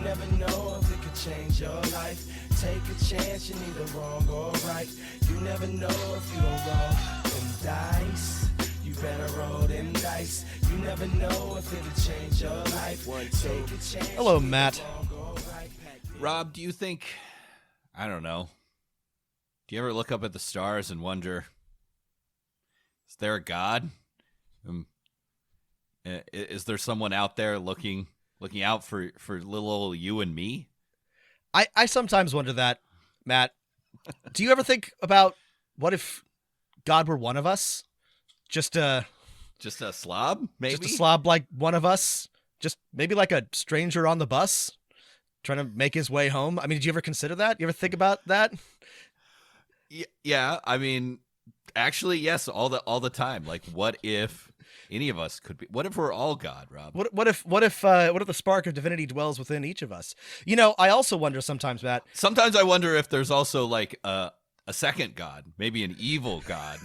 never know if it could change your life. Take a chance, you're neither wrong or right. You never know if you don't roll them dice. You better roll them dice. You never know if it could change your life. Take a chance. Hello, Matt. Rob, do you think, I don't know, do you ever look up at the stars and wonder, is there a God? Is there someone out there looking out for little old you and me? I sometimes wonder that, Matt. Do you ever think about what if God were one of us? Just a slob, maybe? Just a slob like one of us? Just maybe like a stranger on the bus trying to make his way home? I mean, did you ever consider that? You ever think about that? Yeah, I mean, actually, yes, all the time. Like, what if any of us could be? What if we're all God, Rob? What if the spark of divinity dwells within each of us? You know, I also wonder sometimes, Matt. Sometimes I wonder if there's also like a second God, maybe an evil God,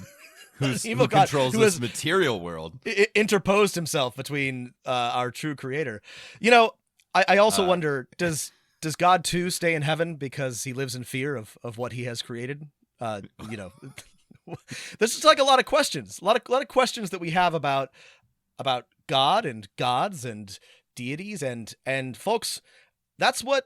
who controls this material world. Interposed himself between our true creator. You know, I also wonder, does God too stay in heaven because he lives in fear of what he has created? You know, this is like a lot of questions, a lot of questions that we have about God and gods and deities and folks. That's what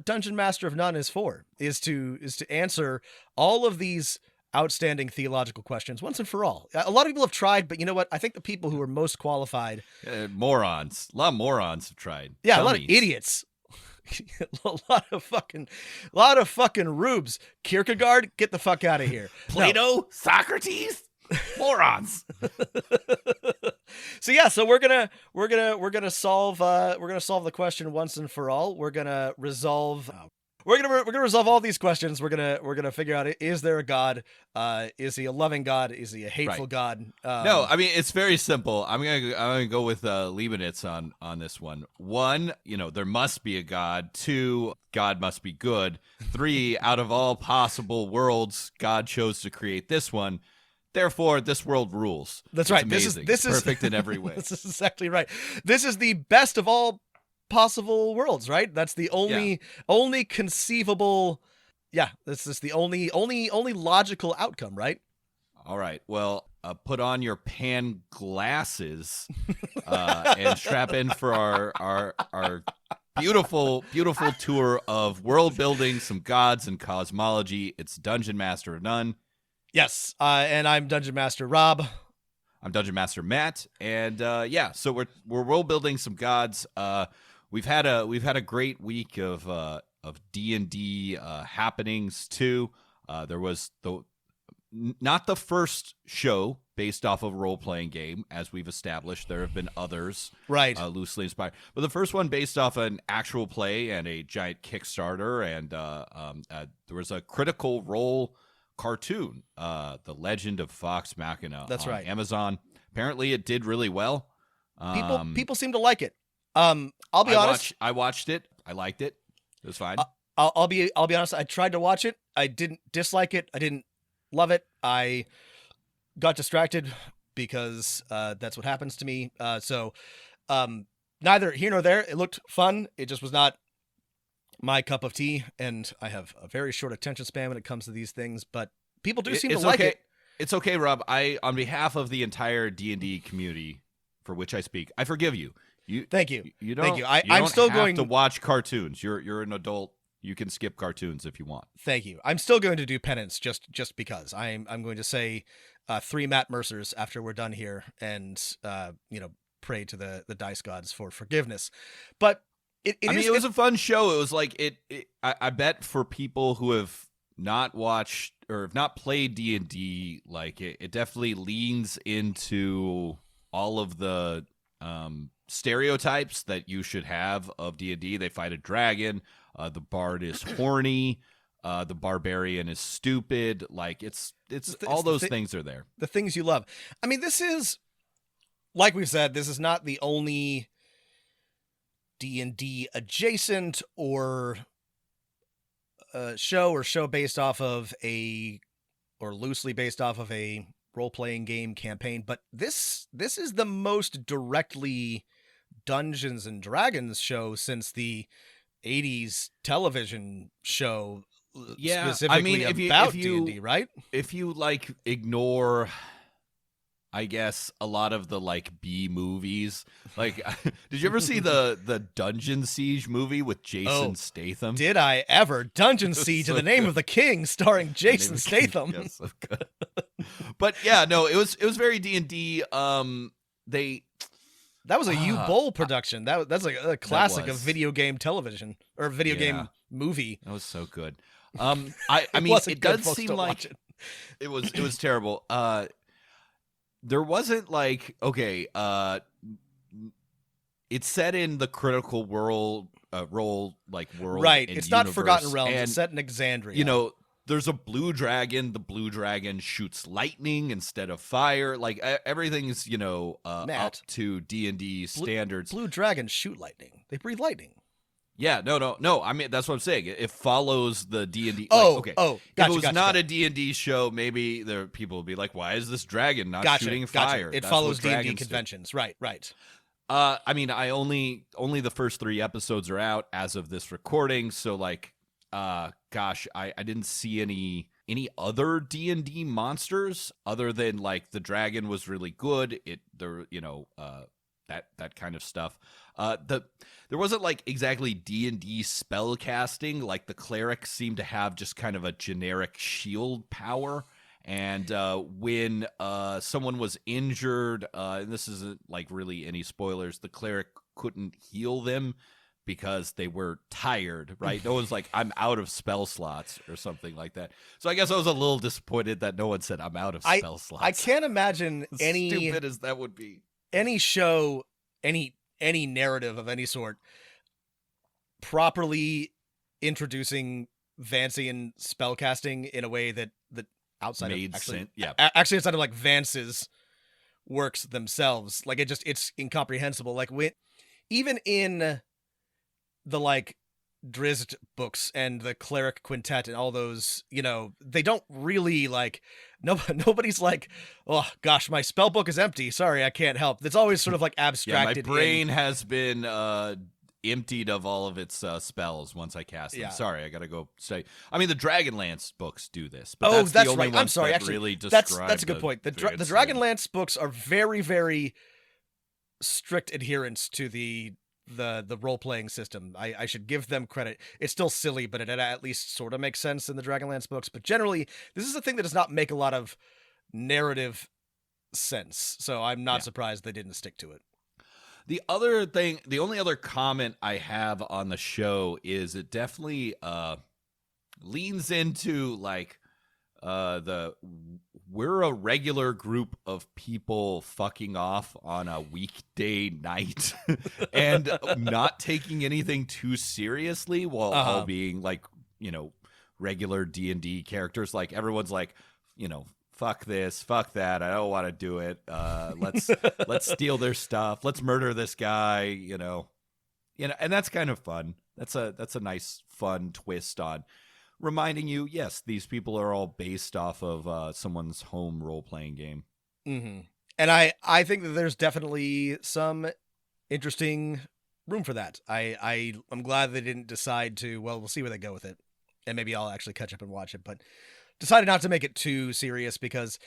Dungeon Master of None is for, is to answer all of these outstanding theological questions once and for all. A lot of people have tried, but you know what? I think the people who are most qualified, morons, a lot of morons have tried. Yeah, Dummies. A lot of idiots. a lot of fucking rubes. Kierkegaard, get the fuck out of here. Plato, no. Socrates, morons. So we're gonna solve the question once and for all. We're gonna resolve all these questions. We're gonna figure out, is there a God? Is he a loving God? Is he a hateful God? No, I mean, it's very simple. I'm gonna go with Leibniz on this one. 1, there must be a God. 2, God must be good. 3, out of all possible worlds, God chose to create this one. Therefore, this world rules. That's right. Amazing. This is perfect in every way. This is exactly right. This is the best of all possible worlds, right? That's the only conceivable. Yeah, this is the only logical outcome, right? All right. Well, put on your pan glasses and strap in for our beautiful tour of world building, some gods and cosmology. It's Dungeon Master of None. Yes, and I'm Dungeon Master Rob. I'm Dungeon Master Matt, and so we're world building some gods. We've had a great week of D&D happenings too. There was not the first show based off of a role-playing game, as we've established. There have been others, right? Loosely inspired, but the first one based off an actual play and a giant Kickstarter, and there was a Critical Role cartoon, The Legend of Fox Machina. That's on right. Amazon. Apparently, it did really well. People seem to like it. I'll be honest. I watched it. I liked it. It was fine. I'll be honest. I tried to watch it. I didn't dislike it. I didn't love it. I got distracted because that's what happens to me. So neither here nor there. It looked fun. It just was not my cup of tea, and I have a very short attention span when it comes to these things. But people do seem to like it. It's okay, Rob. On behalf of the entire D&D community for which I speak, I forgive you. Thank you. You don't. Thank you. I'm still going to watch cartoons. You're an adult. You can skip cartoons if you want. Thank you. I'm still going to do penance just because I'm going to say 3 Matt Mercers after we're done here, and pray to the dice gods for forgiveness. But it was a fun show. It was like I bet for people who have not watched or have not played D&D, like it definitely leans into all of the stereotypes that you should have of D&D. They fight a dragon. The bard is horny. The barbarian is stupid. Like it's all those things are there. The things you love. I mean, this is, like we've said, this is not the only D&D adjacent or show based off of or loosely based off of a role-playing game campaign, but this is the most directly Dungeons and Dragons show since the '80s television show Yeah, I specifically mean, about D&D, right? if you like ignore, I guess, a lot of the like B movies, like did you ever see the Dungeon Siege movie with Jason Statham? Did I ever? Dungeon Siege in so the Name good. of the King, starring Jason Statham. Yeah, so good. But yeah, no, it was very D&D. They That was a U Bowl production. That's like a classic of was. video game television or video game movie. That was so good. I mean, wasn't it good, does folks, seem don't like watch it. it was terrible. There wasn't like, okay, it's set in the Critical Role world, Right. and It's not universe, Forgotten Realms. and It's set in Exandria. you know, there's a blue dragon. The blue dragon shoots lightning instead of fire. Like everything's up Matt, to D&D standards. Blue dragons shoot lightning. They breathe lightning. Yeah, no. I mean, that's what I'm saying. It follows the D&D. Gotcha, if it was not gotcha. a D&D show, maybe there people would be like, "Why is this dragon not Gotcha, shooting gotcha. fire?" It That's follows what D&D dragons do. conventions. Right. I mean, I only the first 3 episodes are out as of this recording, so like, gosh, I didn't see any other D&D monsters other than like the dragon was really good. That kind of stuff. There wasn't like exactly D&D spell casting. Like the clerics seemed to have just kind of a generic shield power. And when someone was injured, and this isn't like really any spoilers, the cleric couldn't heal them because they were tired, right? No one's like, I'm out of spell slots or something like that. So I guess I was a little disappointed that no one said I'm out of spell slots. I can't imagine As any stupid as that would be. any show, any narrative of any sort properly introducing Vancian spellcasting in a way that outside Made of actually, sense. Yeah. actually outside of like Vance's works themselves, like it's incomprehensible. Like even in the like Drizzt books and the Cleric Quintet and all those, they don't really like nobody's like, oh gosh, my spell book is empty. Sorry, I can't help. It's always sort of like abstracted. Yeah, my brain has been emptied of all of its spells once I cast them. Yeah. Sorry, I gotta go say. I mean, the Dragonlance books do this, but Oh, that's that's the only right. ones I'm sorry. that Actually, really that's describe a good point. The Dragon's Dragonlance books are very, very strict adherence to the role playing system. I should give them credit. It's still silly, but it at least sort of makes sense in the Dragonlance books. But generally, this is a thing that does not make a lot of narrative sense. So I'm not surprised they didn't stick to it. The other thing, the only other comment I have on the show is it definitely leans into like we're a regular group of people fucking off on a weekday night and not taking anything too seriously while all being like, regular D&D characters. Like everyone's like, fuck this, fuck that. I don't want to do it. Let's steal their stuff. Let's murder this guy. And that's kind of fun. That's a nice, fun twist on reminding you, yes, these people are all based off of someone's home role playing game. Mm-hmm. And I think that there's definitely some interesting room for that. I'm glad they didn't decide to. Well, we'll see where they go with it, and maybe I'll actually catch up and watch it, but decided not to make it too serious because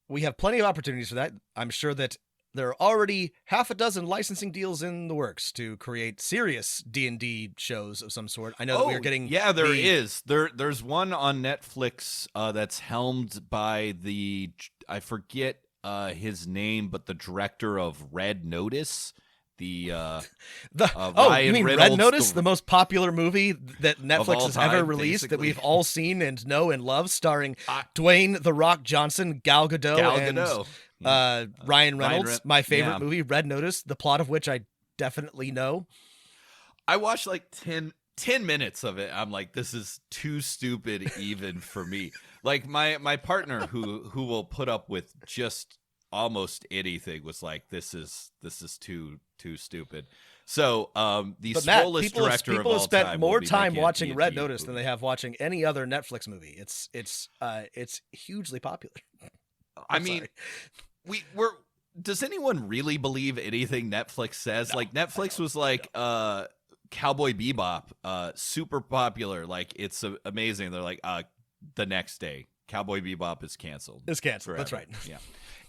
we have plenty of opportunities for that. I'm sure that there are already half a dozen licensing deals in the works to create serious D&D shows of some sort. I know that we are getting... Yeah, there is. There's one on Netflix that's helmed by I forget his name, but the director of Red Notice. Ryan you mean Reynolds, Red Notice, the most popular movie that Netflix has ever time, released, basically. that we've all seen and know and love, starring Dwayne "The Rock" Johnson, Gal Gadot, and Ryan Reynolds. My favorite movie, Red Notice, the plot of which I definitely know. I watched like 10 minutes of it. I'm like, this is too stupid even for me. Like my partner who will put up with just almost anything was like, this is too stupid. So the smallest director people of all have spent time more will be time making a watching D&D Red Notice movie. than they have watching any other Netflix movie. It's hugely popular. I mean, does anyone really believe anything Netflix says? No, like Netflix was like Cowboy Bebop, super popular. Like, it's amazing. They're like, the next day, Cowboy Bebop is canceled. It's canceled. That's forever. right. Yeah.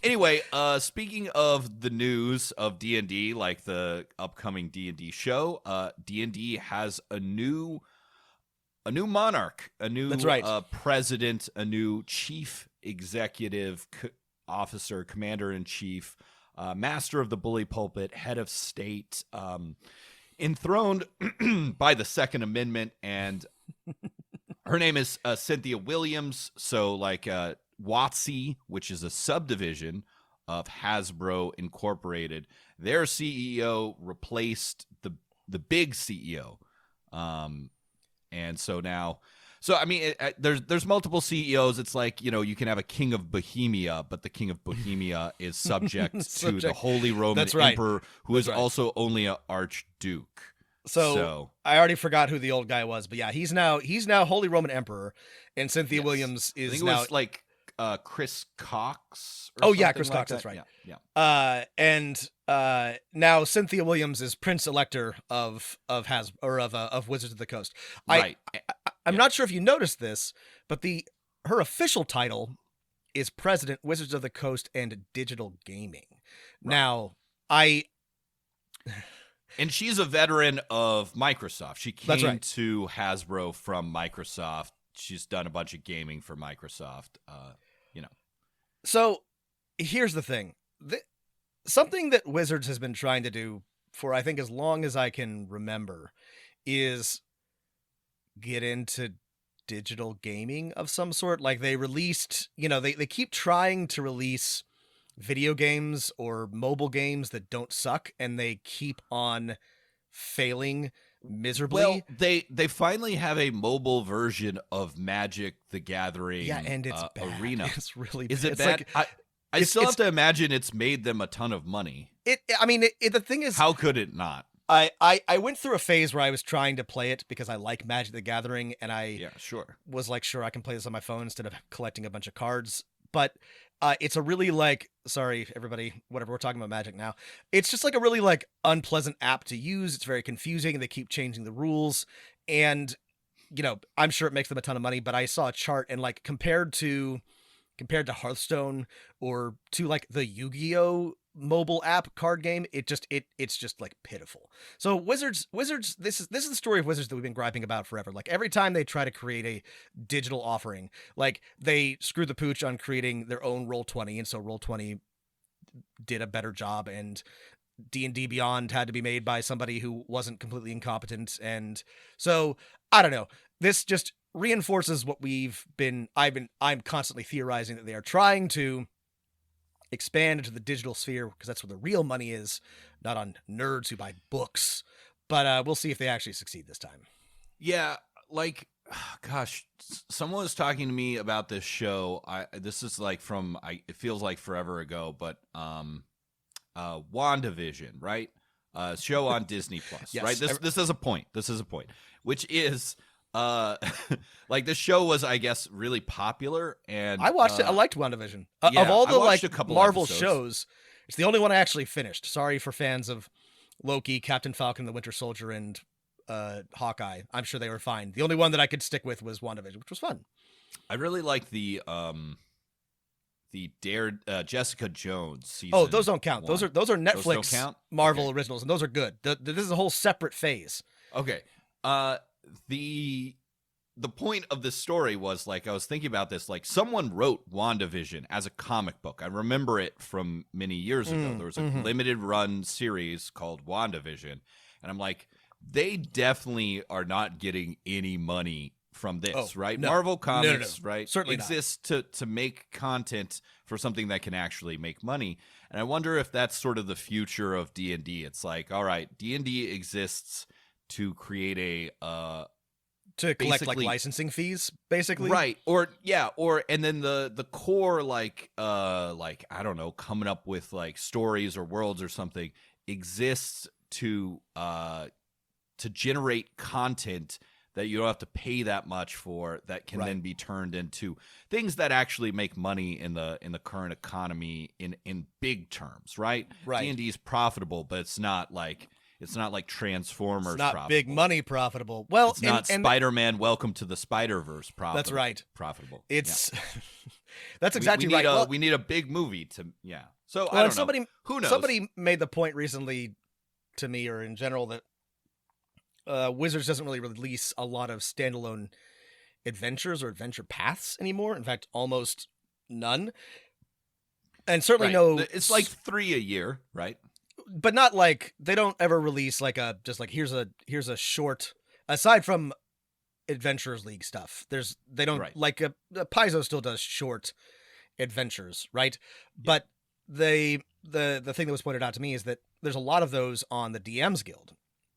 Anyway, speaking of the news of D&D, like the upcoming D&D show, D&D has a new monarch, a new That's right. president, a new chief executive officer, commander-in-chief, master of the bully pulpit, head of state, enthroned by the Second Amendment, and her name is Cynthia Williams. So, like, WotC, which is a subdivision of Hasbro Incorporated, their CEO replaced the big CEO, and so now, I mean, there's multiple CEOs. It's like, you know, you can have a king of Bohemia, but the king of Bohemia is subject to the Holy Roman Emperor, who is also only an archduke. So I already forgot who the old guy was, but yeah, he's now Holy Roman Emperor, and Cynthia Williams is I think now it was like Chris Cox. Oh yeah, Chris Cox. That's right. Yeah. And now Cynthia Williams is Prince Elector of Wizards of the Coast. Right. I'm not sure if you noticed this, but her official title is President, Wizards of the Coast and Digital Gaming. Right. Now, and she's a veteran of Microsoft. She came to Hasbro from Microsoft. She's done a bunch of gaming for Microsoft. So here's the thing. Something that Wizards has been trying to do for, I think, as long as I can remember, is get into digital gaming of some sort. Like, they released, they keep trying to release video games or mobile games that don't suck, and they keep on failing miserably. Well, they finally have a mobile version of Magic the Gathering. Yeah, and it's bad. Arena. It's really bad. Is it it's bad? Like, I still have to imagine it's made them a ton of money. The thing is, how could it not? I went through a phase where I was trying to play it because I like Magic the Gathering, and I was like, sure, I can play this on my phone instead of collecting a bunch of cards. But it's a really, like, sorry, everybody, whatever, we're talking about Magic now. It's just like a really, like, unpleasant app to use. It's very confusing, and they keep changing the rules. And, I'm sure it makes them a ton of money, but I saw a chart, and, like, compared to Hearthstone or to, like, the Yu-Gi-Oh! Mobile app card game, it's just like pitiful. So Wizards, this is the story of Wizards that we've been griping about forever. Like, every time they try to create a digital offering, like, they screw the pooch on creating their own Roll20, and so Roll20 did a better job, and D&D Beyond had to be made by somebody who wasn't completely incompetent. And so I don't know, this just reinforces what I'm constantly theorizing, that they are trying to expand into the digital sphere, because that's where the real money is, not on nerds who buy books. But we'll see if they actually succeed this time. Yeah, like, gosh, someone was talking to me about this show. This is like it feels like forever ago, but WandaVision, right? Show on Disney Plus, yes. Right? This is a point. Which is like, this show was, I guess, really popular, and I watched it. I liked WandaVision. Of all the Marvel shows, it's the only one I actually finished. Sorry for fans of Loki, Captain Falcon, the Winter Soldier, and Hawkeye. I'm sure they were fine. The only one that I could stick with was WandaVision, which was fun. I really liked the Jessica Jones season. Oh, those don't count. 1. Those are Netflix Marvel okay. originals, and those are good. This is a whole separate phase. Okay. The point of this story was, like, I was thinking about this, like, someone wrote WandaVision as a comic book. I remember it from many years ago. There was a limited run series called WandaVision, and I'm like, they definitely are not getting any money from this, right? No. Marvel Comics, right, certainly exists to make content for something that can actually make money. And I wonder if that's sort of the future of D&D. It's like, all right, D&D exists to create to collect, like, licensing fees, basically, right? And then the core, like I don't know, coming up with, like, stories or worlds or something, exists to generate content that you don't have to pay that much for, that can then be turned into things that actually make money in the current economy in big terms, right? Right. D&D is profitable, but it's not like It's not like Transformers. It's not profitable. big money profitable. Well, it's not Spider-Man Welcome to the Spider-Verse profitable. That's right. Profitable. It's that's exactly we need right. We need a big movie to So well, I don't somebody, know. Who knows? Somebody made the point recently to me, or in general, that Wizards doesn't really release a lot of standalone adventures or adventure paths anymore. In fact, almost none. And certainly no. It's like 3 a year, right? But not like they don't ever release like here's a short, aside from Adventurers League stuff. They don't like Paizo still does short adventures, right? Yeah. But the thing that was pointed out to me is that there's a lot of those on the DM's Guild,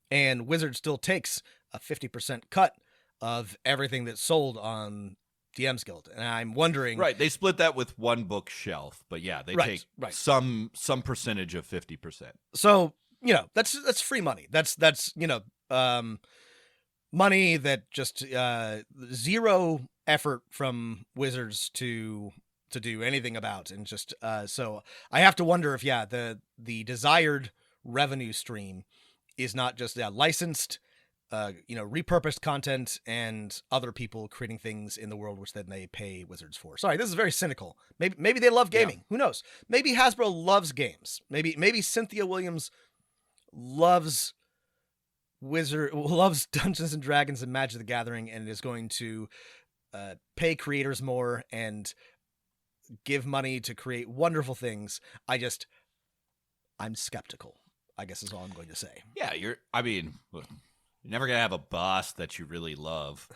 and Wizard still takes a 50% cut of everything that's sold on DM's Guild, and I'm wondering. Right, they split that with one bookshelf, but yeah, they take some percentage of 50%. So that's free money. That's money that just zero effort from Wizards to do anything about, and just so I have to wonder if the desired revenue stream is not just licensed, repurposed content and other people creating things in the world which then they pay Wizards for. Sorry, this is very cynical. Maybe they love gaming. Yeah. Who knows? Maybe Hasbro loves games. Maybe Cynthia Williams loves Dungeons and Dragons and Magic the Gathering and is going to pay creators more and give money to create wonderful things. I'm skeptical, I guess is all I'm going to say. Yeah, you're never going to have a boss that you really love.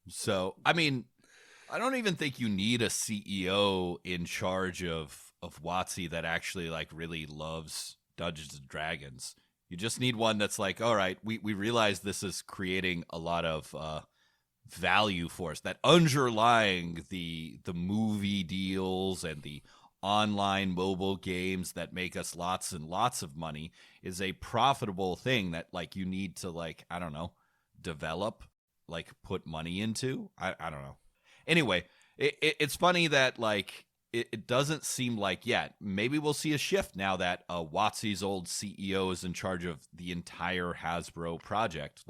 So, I don't even think you need a CEO in charge of WotC that actually really loves Dungeons and Dragons. You just need one that's like, all right, we realize this is creating a lot of value for us. That underlying the movie deals and the online mobile games that make us lots and lots of money is a profitable thing that you need to I don't know, develop, put money into. I don't know. Anyway, it's funny that it doesn't seem like yet. Maybe we'll see a shift now that WotC's old CEO is in charge of the entire Hasbro project.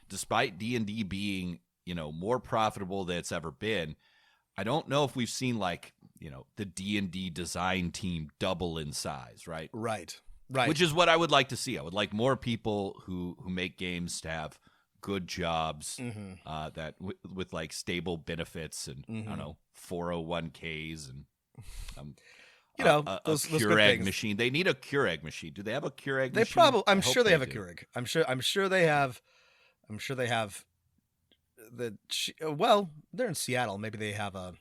Despite D&D being more profitable than it's ever been, I don't know if we've seen the D&D design team double in size, right? Right. Which is what I would like to see. I would like more people who make games to have good jobs, that with stable benefits and I don't know, 401ks and those Keurig machine. They need a Keurig machine. Do they have a Keurig machine? They probably. I'm sure they have a Keurig. I'm sure they have. They're in Seattle. Maybe they have a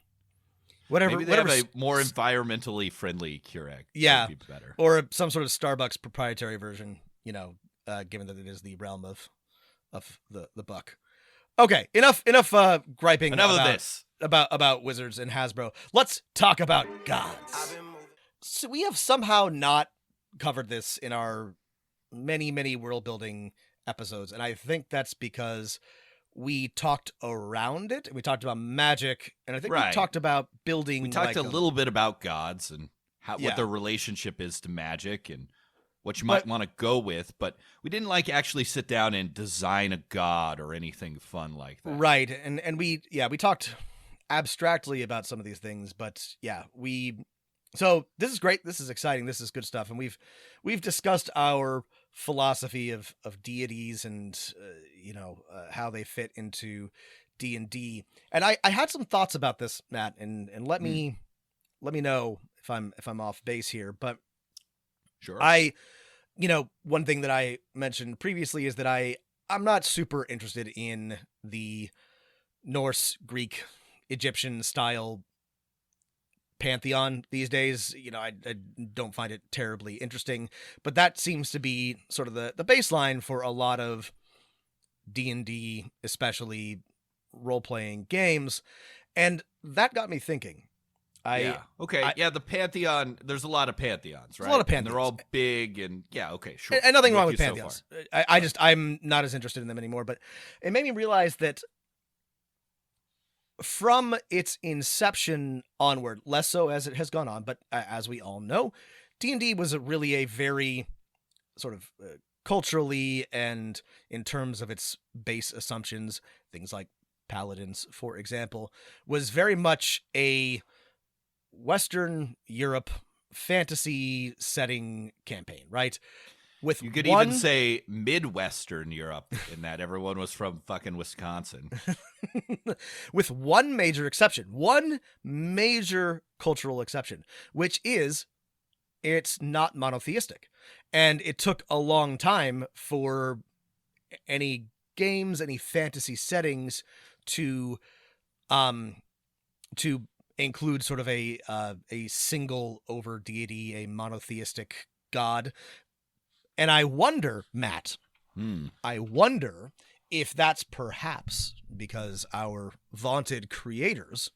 whatever. Maybe they have a more environmentally friendly Keurig. Yeah, that'd be better. Or some sort of Starbucks proprietary version. Given that it is the realm of the buck. Okay, enough griping. Enough of this about Wizards and Hasbro. Let's talk about gods. So we have somehow not covered this in our many world building episodes, and I think that's because we talked around it. We talked about magic, and I think we talked about building. We talked a little bit about gods and what their relationship is to magic and what you might want to go with, but we didn't like actually sit down and design a god or anything fun like that. Right. And we talked abstractly about some of these things, but so this is great. This is exciting. This is good stuff. And we've discussed our philosophy of deities and how they fit into D&D. And I had some thoughts about this, Matt, and let me know if I'm off base here, but sure. One thing that I mentioned previously is that I'm not super interested in the Norse, Greek, Egyptian style pantheon these days. I don't find it terribly interesting, but that seems to be sort of the baseline for a lot of D&D, especially role-playing games. And that got me thinking. The Pantheon, there's a lot of Pantheons, right? A lot of Pantheons. And they're all big and sure. And nothing wrong with Pantheons. I'm not as interested in them anymore, but it made me realize that from its inception onward, less so as it has gone on, but as we all know, D&D was really a very sort of culturally and in terms of its base assumptions, things like paladins, for example, was very much a Western Europe fantasy setting campaign, right? With You could one, even say Midwestern Europe in that everyone was from fucking Wisconsin. with one major exception, one major cultural exception, which is it's not monotheistic. And it took a long time for any games, any fantasy settings to to include sort of a single over deity, a monotheistic god. And I wonder, Matt, I wonder if that's perhaps because our vaunted creators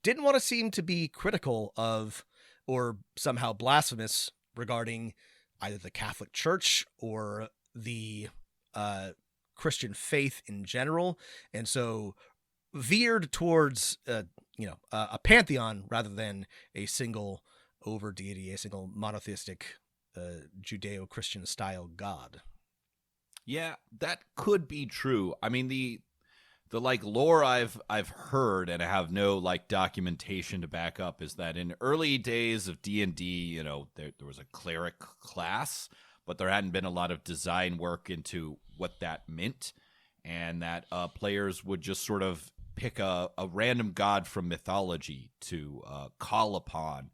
didn't want to seem to be critical of or somehow blasphemous regarding either the Catholic Church or the Christian faith in general, and so veered towards a pantheon rather than a single over deity, a single monotheistic Judeo-Christian style god. Yeah, that could be true. I mean, the like lore I've heard, and I have no like documentation to back up, is that in early days of D&D, there was a cleric class, but there hadn't been a lot of design work into what that meant, and that players would just sort of pick a random god from mythology to call upon,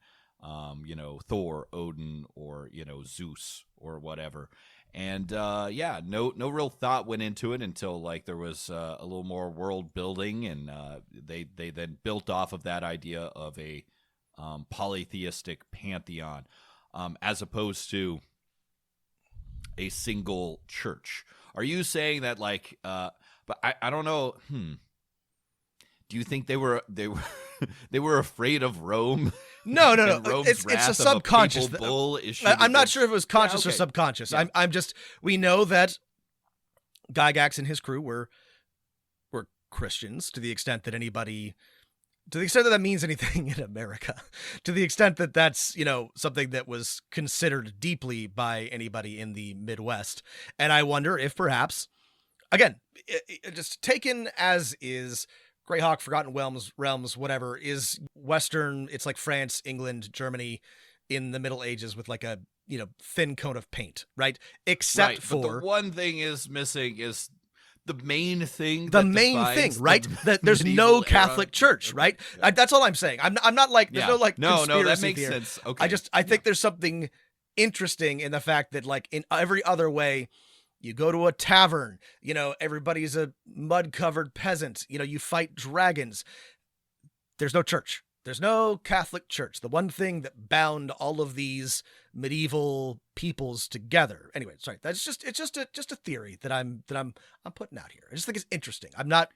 Thor, Odin, or Zeus or whatever. And no real thought went into it until like there was a little more world building, and they then built off of that idea of a polytheistic pantheon, as opposed to a single church. Are you saying that like? But I don't know. Do you think they were they were afraid of Rome? No. Rome's It's a subconscious. Bull I'm not sure if it was conscious or subconscious. Yeah. I'm just, we know that Gygax and his crew were Christians to the extent that that means anything in America, to the extent that that's, something that was considered deeply by anybody in the Midwest. And I wonder if perhaps, again, just taken as is, Greyhawk, Forgotten Realms, whatever, is Western. It's like France, England, Germany in the Middle Ages with like a, thin coat of paint, right? Except for but the one thing is missing is the main thing. Right? That there's no Catholic Church, right? Yeah. That's all I'm saying. I'm not like, there's no like no, that conspiracy makes theory. sense. Okay. I think there's something interesting in the fact that like in every other way, you go to a tavern, everybody's a mud-covered peasant, you fight dragons. There's no church. There's no Catholic Church. The one thing that bound all of these medieval peoples together. Anyway, sorry. It's just a theory that I'm putting out here. I just think it's interesting. I'm not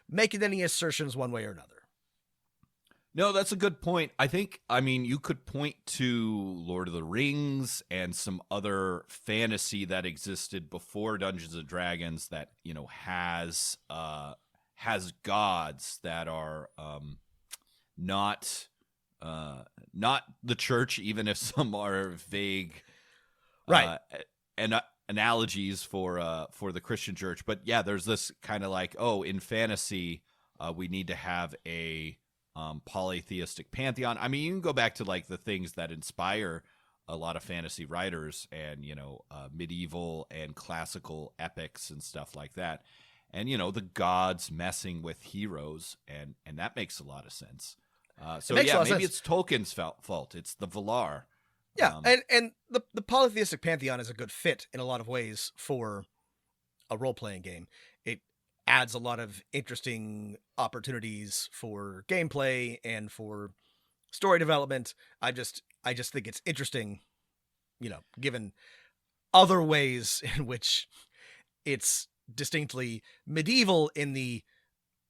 making any assertions one way or another. No, that's a good point. I mean, you could point to Lord of the Rings and some other fantasy that existed before Dungeons and Dragons that, has gods that are not the church, even if some are vague, right? And analogies for the Christian church. But yeah, there's this kind of like, in fantasy, we need to have a polytheistic pantheon. I mean, you can go back to like the things that inspire a lot of fantasy writers and medieval and classical epics and stuff like that, and the gods messing with heroes, and that makes a lot of sense. So yeah, maybe it's Tolkien's fault. It's the Valar. Yeah, and the polytheistic pantheon is a good fit in a lot of ways for a role-playing game. It adds a lot of interesting opportunities for gameplay and for story development. I just think it's interesting, given other ways in which it's distinctly medieval in the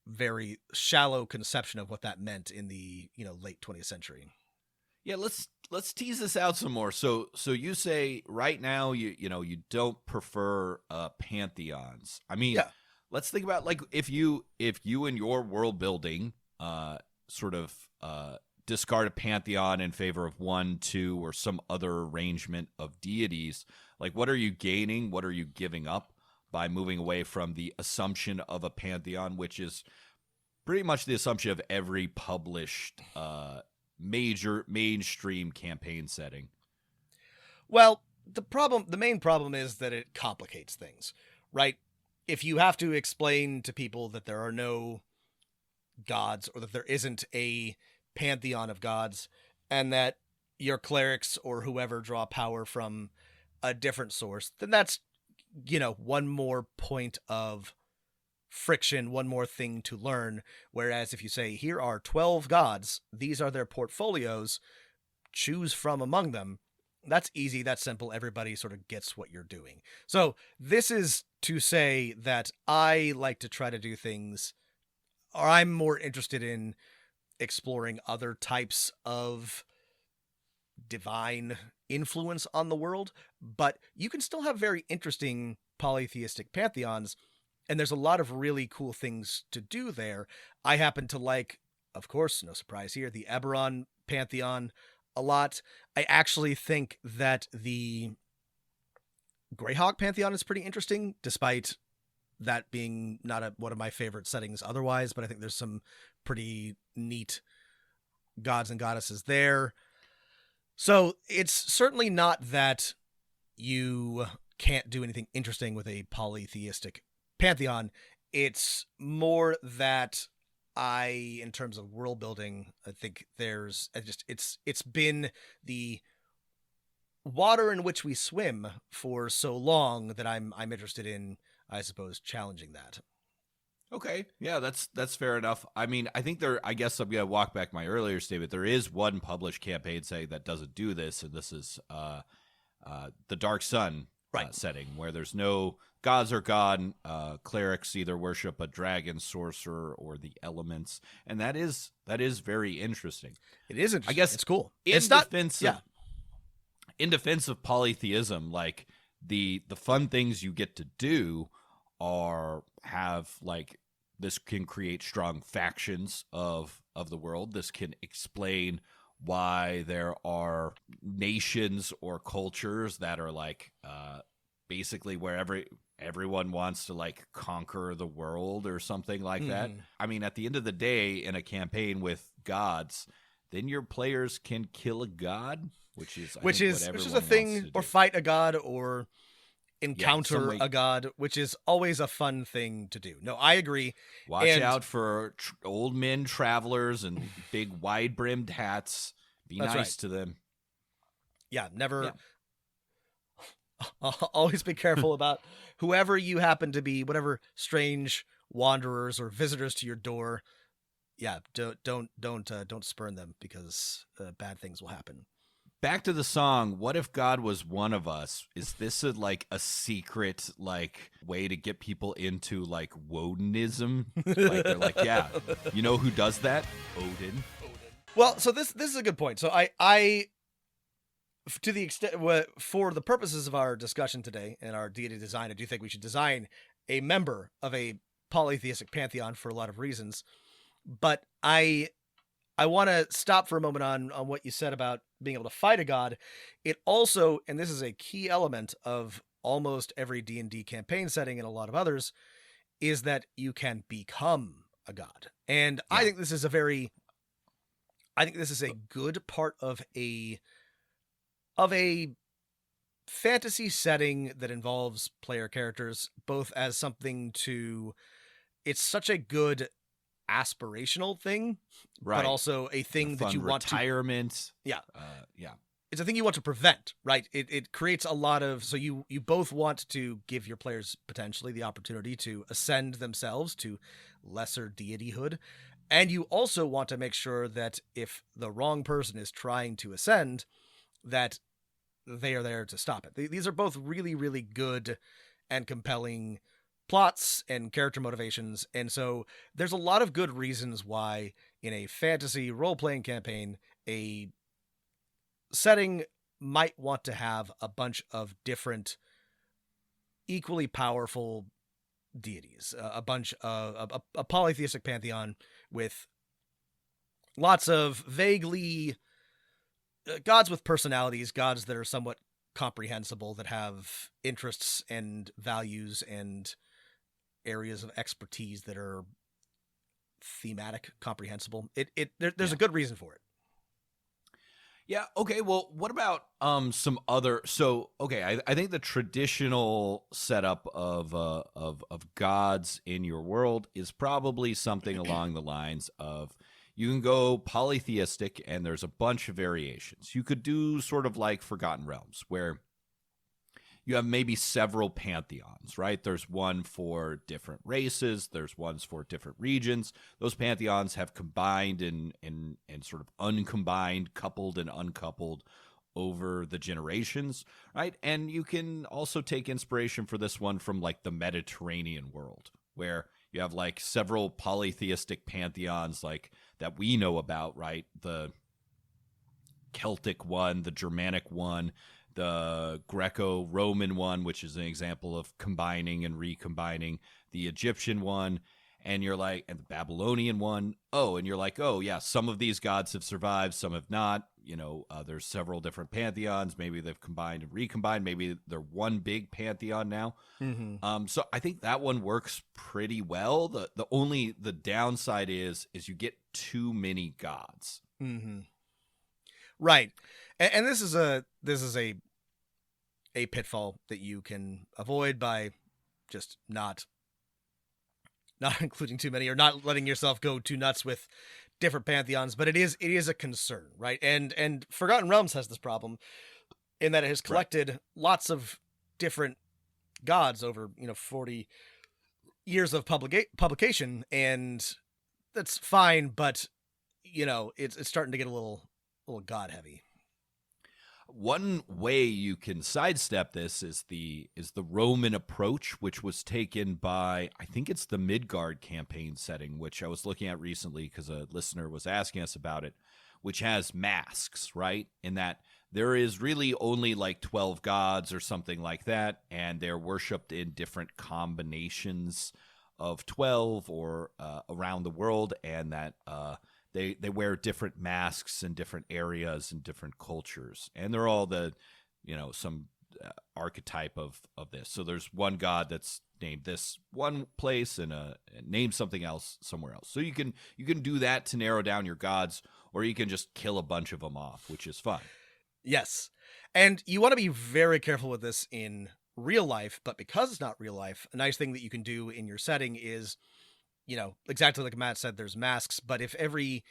very shallow conception of what that meant in the, late 20th century. Yeah, let's tease this out some more. So you say right now you don't prefer pantheons. I mean, yeah. Let's think about like if you in your world building sort of discard a pantheon in favor of 1, 2, or some other arrangement of deities, Like, what are you gaining? What are you giving up by moving away from the assumption of a pantheon, which is pretty much the assumption of every published major mainstream campaign setting? Well, the main problem is that it complicates things, right? If you have to explain to people that there are no gods, or that there isn't a pantheon of gods, and that your clerics or whoever draw power from a different source, then that's, one more point of friction, one more thing to learn. Whereas if you say, here are 12 gods, these are their portfolios, choose from among them, that's easy, that's simple, everybody sort of gets what you're doing. So this is to say that I like to try to do things, or I'm more interested in exploring other types of divine influence on the world, but you can still have very interesting polytheistic pantheons, and there's a lot of really cool things to do there. I happen to like, of course, no surprise here, the Eberron pantheon a lot. I actually think that the Greyhawk pantheon is pretty interesting, despite that being not one of my favorite settings otherwise, but I think there's some pretty neat gods and goddesses there. So it's certainly not that you can't do anything interesting with a polytheistic pantheon. It's more that in terms of world building, I think it's been the water in which we swim for so long that I'm interested in, I suppose, challenging that. Okay, yeah, that's fair enough. I mean, I think I guess I'm gonna walk back my earlier statement. There is one published campaign setting that doesn't do this, and this is the Dark Sun setting, where there's no gods or god. Clerics either worship a dragon, sorcerer, or the elements, and that is very interesting. It is interesting. I guess it's cool. In defense of polytheism, like the fun things you get to do are have like, this can create strong factions of the world. This can explain why there are nations or cultures that are like basically where everyone wants to like conquer the world or something like that. I mean, at the end of the day, in a campaign with gods, then your players can kill a god, which is a thing, or fight a god, or encounter a god, which is always a fun thing to do. No, I agree. Watch out for old men travelers and big wide-brimmed hats. Be nice to them. Yeah, never. Yeah. Always be careful about whoever you happen to be, whatever strange wanderers or visitors to your door. Yeah, don't spurn them, because bad things will happen. Back to the song, What If God Was One of Us? Is this a secret way to get people into Wodinism? They're like, yeah, you know who does that? Odin. Well, so this is a good point. So I to the extent, for the purposes of our discussion today and our deity design, I do think we should design a member of a polytheistic pantheon for a lot of reasons. But I want to stop for a moment on what you said about being able to fight a god. It also, and this is a key element of almost every D&D campaign setting and a lot of others, is that you can become a god. And yeah. I think this is a good part of a fantasy setting that involves player characters, both as something to, it's such a good aspirational thing, right, but also a thing that you want retirement. Yeah. It's a thing you want to prevent, right? It creates a lot of, so you both want to give your players potentially the opportunity to ascend themselves to lesser deityhood, and you also want to make sure that if the wrong person is trying to ascend, that they are there to stop it. These are both really, really good and compelling plots and character motivations, and so there's a lot of good reasons why in a fantasy role-playing campaign a setting might want to have a bunch of different equally powerful deities, a bunch of a polytheistic pantheon with lots of vaguely gods with personalities, gods that are somewhat comprehensible, that have interests and values and areas of expertise that are thematic, comprehensible. There's a good reason for it. Yeah. Okay. Well, what about some other? So okay, I think the traditional setup of gods in your world is probably something along the lines of you can go polytheistic, and there's a bunch of variations. You could do sort of like Forgotten Realms, where you have maybe several pantheons, right? There's one for different races. There's ones for different regions. Those pantheons have combined and sort of uncombined, coupled and uncoupled over the generations, right? And you can also take inspiration for this one from like the Mediterranean world, where you have like several polytheistic pantheons like that we know about, right? The Celtic one, the Germanic one, the Greco-Roman one, which is an example of combining and recombining, the Egyptian one, and you're like, and the Babylonian one. Oh, and you're like, oh yeah, some of these gods have survived, some have not. You know, there's several different pantheons. Maybe they've combined and recombined. Maybe they're one big pantheon now. Mm-hmm. So I think that one works pretty well. The downside is you get too many gods. Mm-hmm. Right, and this is a pitfall that you can avoid by just not including too many, or not letting yourself go too nuts with different pantheons. But it is a concern, right? And Forgotten Realms has this problem in that it has collected lots of different gods over 40 years of publication, and that's fine. But it's starting to get a little god heavy. One way you can sidestep this is the Roman approach, which was taken by, I think it's the Midgard campaign setting, which I was looking at recently because a listener was asking us about it, which has masks, right? In that there is really only like 12 gods or something like that, and they're worshipped in different combinations of 12 or around the world, and that They wear different masks in different areas and different cultures, and they're all some archetype of this. So there's one god that's named this one place and named something else somewhere else. So you can do that to narrow down your gods, or you can just kill a bunch of them off, which is fun. Yes, and you want to be very careful with this in real life. But because it's not real life, a nice thing that you can do in your setting is, exactly like Matt said, there's masks. But if every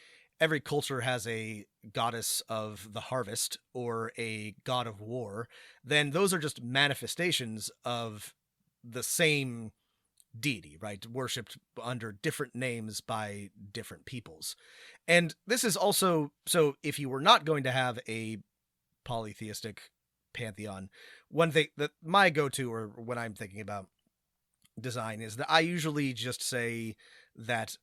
culture has a goddess of the harvest or a god of war, then those are just manifestations of the same deity, right? Worshipped under different names by different peoples. And this is also, so if you were not going to have a polytheistic pantheon, one thing that my go-to, or when I'm thinking about design, is that I usually just say that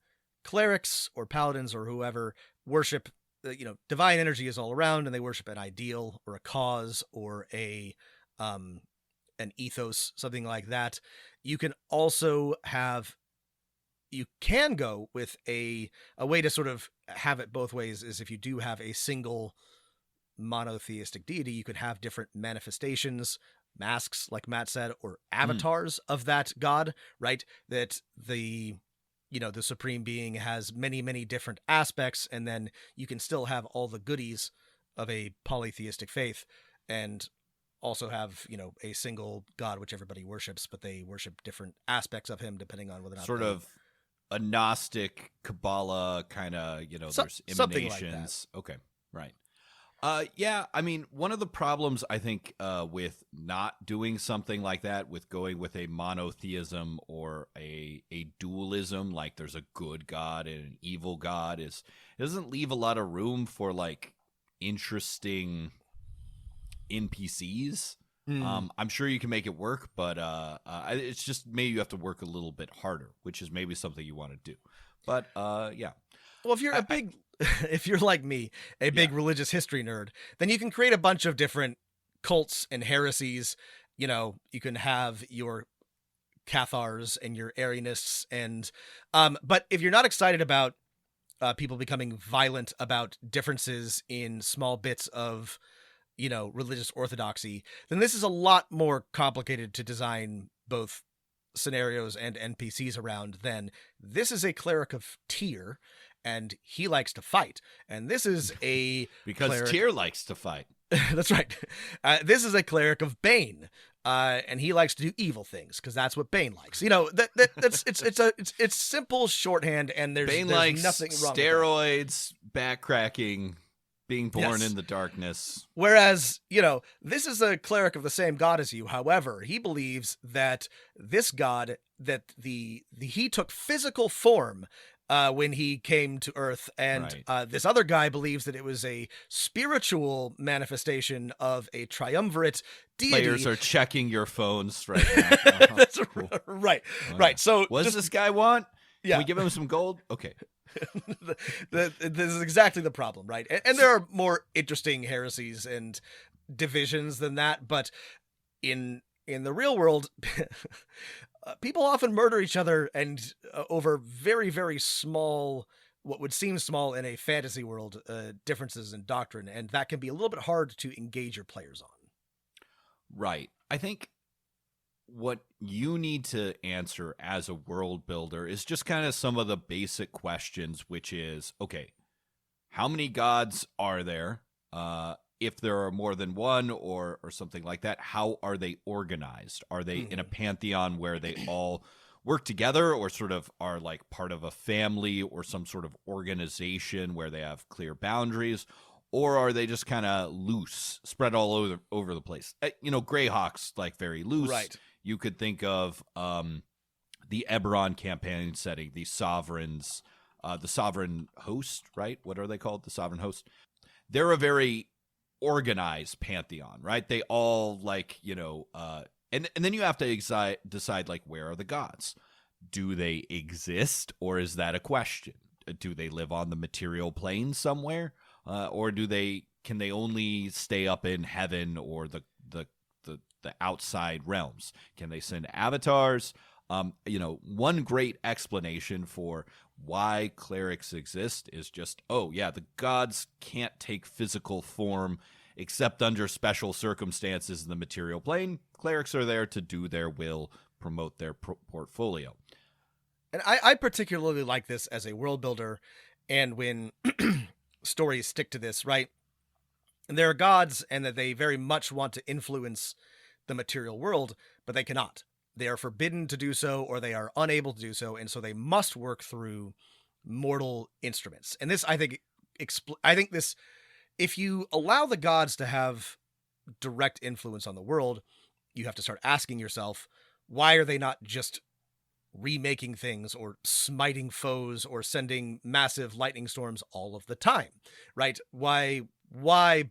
clerics or paladins or whoever worship, divine energy is all around, and they worship an ideal or a cause or an ethos, something like that. You can also go with a way to sort of have it both ways, is if you do have a single monotheistic deity, you could have different manifestations, masks, like Matt said, or avatars of that god, right? That the supreme being has many, many different aspects, and then you can still have all the goodies of a polytheistic faith and also have, a single god which everybody worships, but they worship different aspects of him depending on whether or not sort of a Gnostic Kabbalah kind of, there's emanations. Like okay, right. Yeah, I mean, one of the problems I think with not doing something like that, with going with a monotheism or a dualism, like there's a good god and an evil god, is it doesn't leave a lot of room for like interesting NPCs. I'm sure you can make it work, but it's just maybe you have to work a little bit harder, which is maybe something you want to do. But yeah. Well, if you're if you're like me, a big religious history nerd, then you can create a bunch of different cults and heresies. You can have your Cathars and your Arianists, and but if you're not excited about people becoming violent about differences in small bits of religious orthodoxy, then this is a lot more complicated to design both scenarios and NPCs around than this is a cleric of Tyr, and he likes to fight. And this is a because cleric... Tyr likes to fight. That's right. This is a cleric of Bane, and he likes to do evil things because that's what Bane likes. It's simple shorthand, and there's likes nothing wrong steroids, backcracking, being born Yes. in the darkness. Whereas, this is a cleric of the same god as you. However, he believes that this god, that he took physical form when he came to Earth, and Right. This other guy believes that it was a spiritual manifestation of a triumvirate deity. Players are checking your phones right now. That's Cool. right. Wow. Right. So What does just- this guy want? Yeah. Can we give him some gold? Okay. this is exactly the problem, right? And there are more interesting heresies and divisions than that, but in the real world, people often murder each other and over very, very small, what would seem small in a fantasy world, differences in doctrine, and that can be a little bit hard to engage your players on. Right. I think what you need to answer as a world builder is just kind of some of the basic questions, which is, okay, how many gods are there? If there are more than one or something like that, how are they organized? Are they in a pantheon where they all work together, or sort of are like part of a family or some sort of organization where they have clear boundaries? Or are they just kind of loose, spread all over the place? Greyhawk's like very loose. Right. You could think of the Eberron campaign setting, the sovereigns, the sovereign host, right? What are they called? The sovereign host. They're a very organized pantheon, right? They all and then you have to decide like, where are the gods? Do they exist, or is that a question? Do they live on the material plane somewhere? Or can they only stay up in heaven or the outside realms? Can they send avatars? One great explanation for why clerics exist is just, the gods can't take physical form except under special circumstances in the material plane. Clerics are there to do their will, promote their portfolio. And I particularly like this as a world builder, and when stories stick to this, right? And there are gods, and that they very much want to influence the material world, but they cannot. They are forbidden to do so, or they are unable to do so, and so they must work through mortal instruments. And this, I think this, if you allow the gods to have direct influence on the world, you have to start asking yourself, why are they not just remaking things or smiting foes or sending massive lightning storms all of the time, right? Why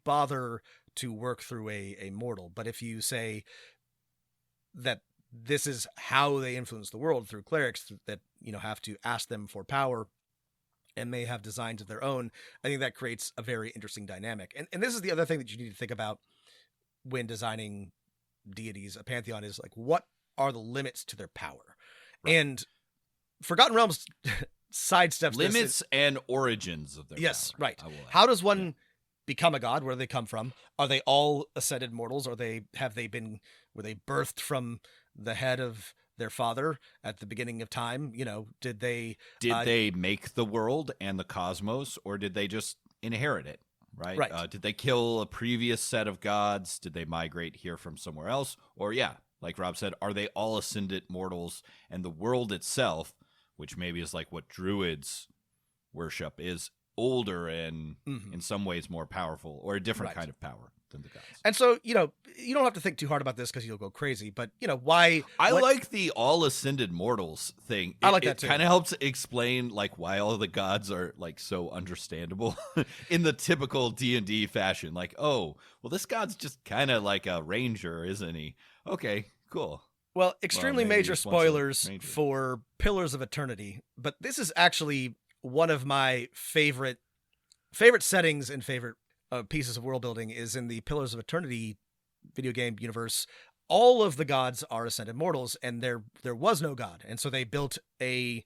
bother to work through a mortal? But if you say that this is how they influence the world, through clerics that have to ask them for power and may have designs of their own, I think that creates a very interesting dynamic. And this is the other thing that you need to think about when designing deities. A pantheon is like, what are the limits to their power? Right. And Forgotten Realms sidesteps limits and origins of their yes, power. Right. How does one become a god? Where do they come from? Are they all ascended mortals? Were they birthed from the head of their father at the beginning of time? Did they make the world and the cosmos, or did they just inherit it? Right. Right. Did they kill a previous set of gods? Did they migrate here from somewhere else? Or like Rob said, are they all ascended mortals, and the world itself, which maybe is like what druids worship, is older and in some ways more powerful, or a different kind of power than the gods? And so, you don't have to think too hard about this because you'll go crazy, but why? I like the all ascended mortals thing. I like that too. It kind of helps explain like why all the gods are like so understandable in the typical D&D fashion. Like, oh, well, this god's just kind of like a ranger, isn't he? Okay, cool. Well, extremely major spoilers for Pillars of Eternity, but this is actually one of my favorite settings and favorite pieces of world building is in the Pillars of Eternity video game universe. All of the gods are ascended mortals, and there was no god, and so they built they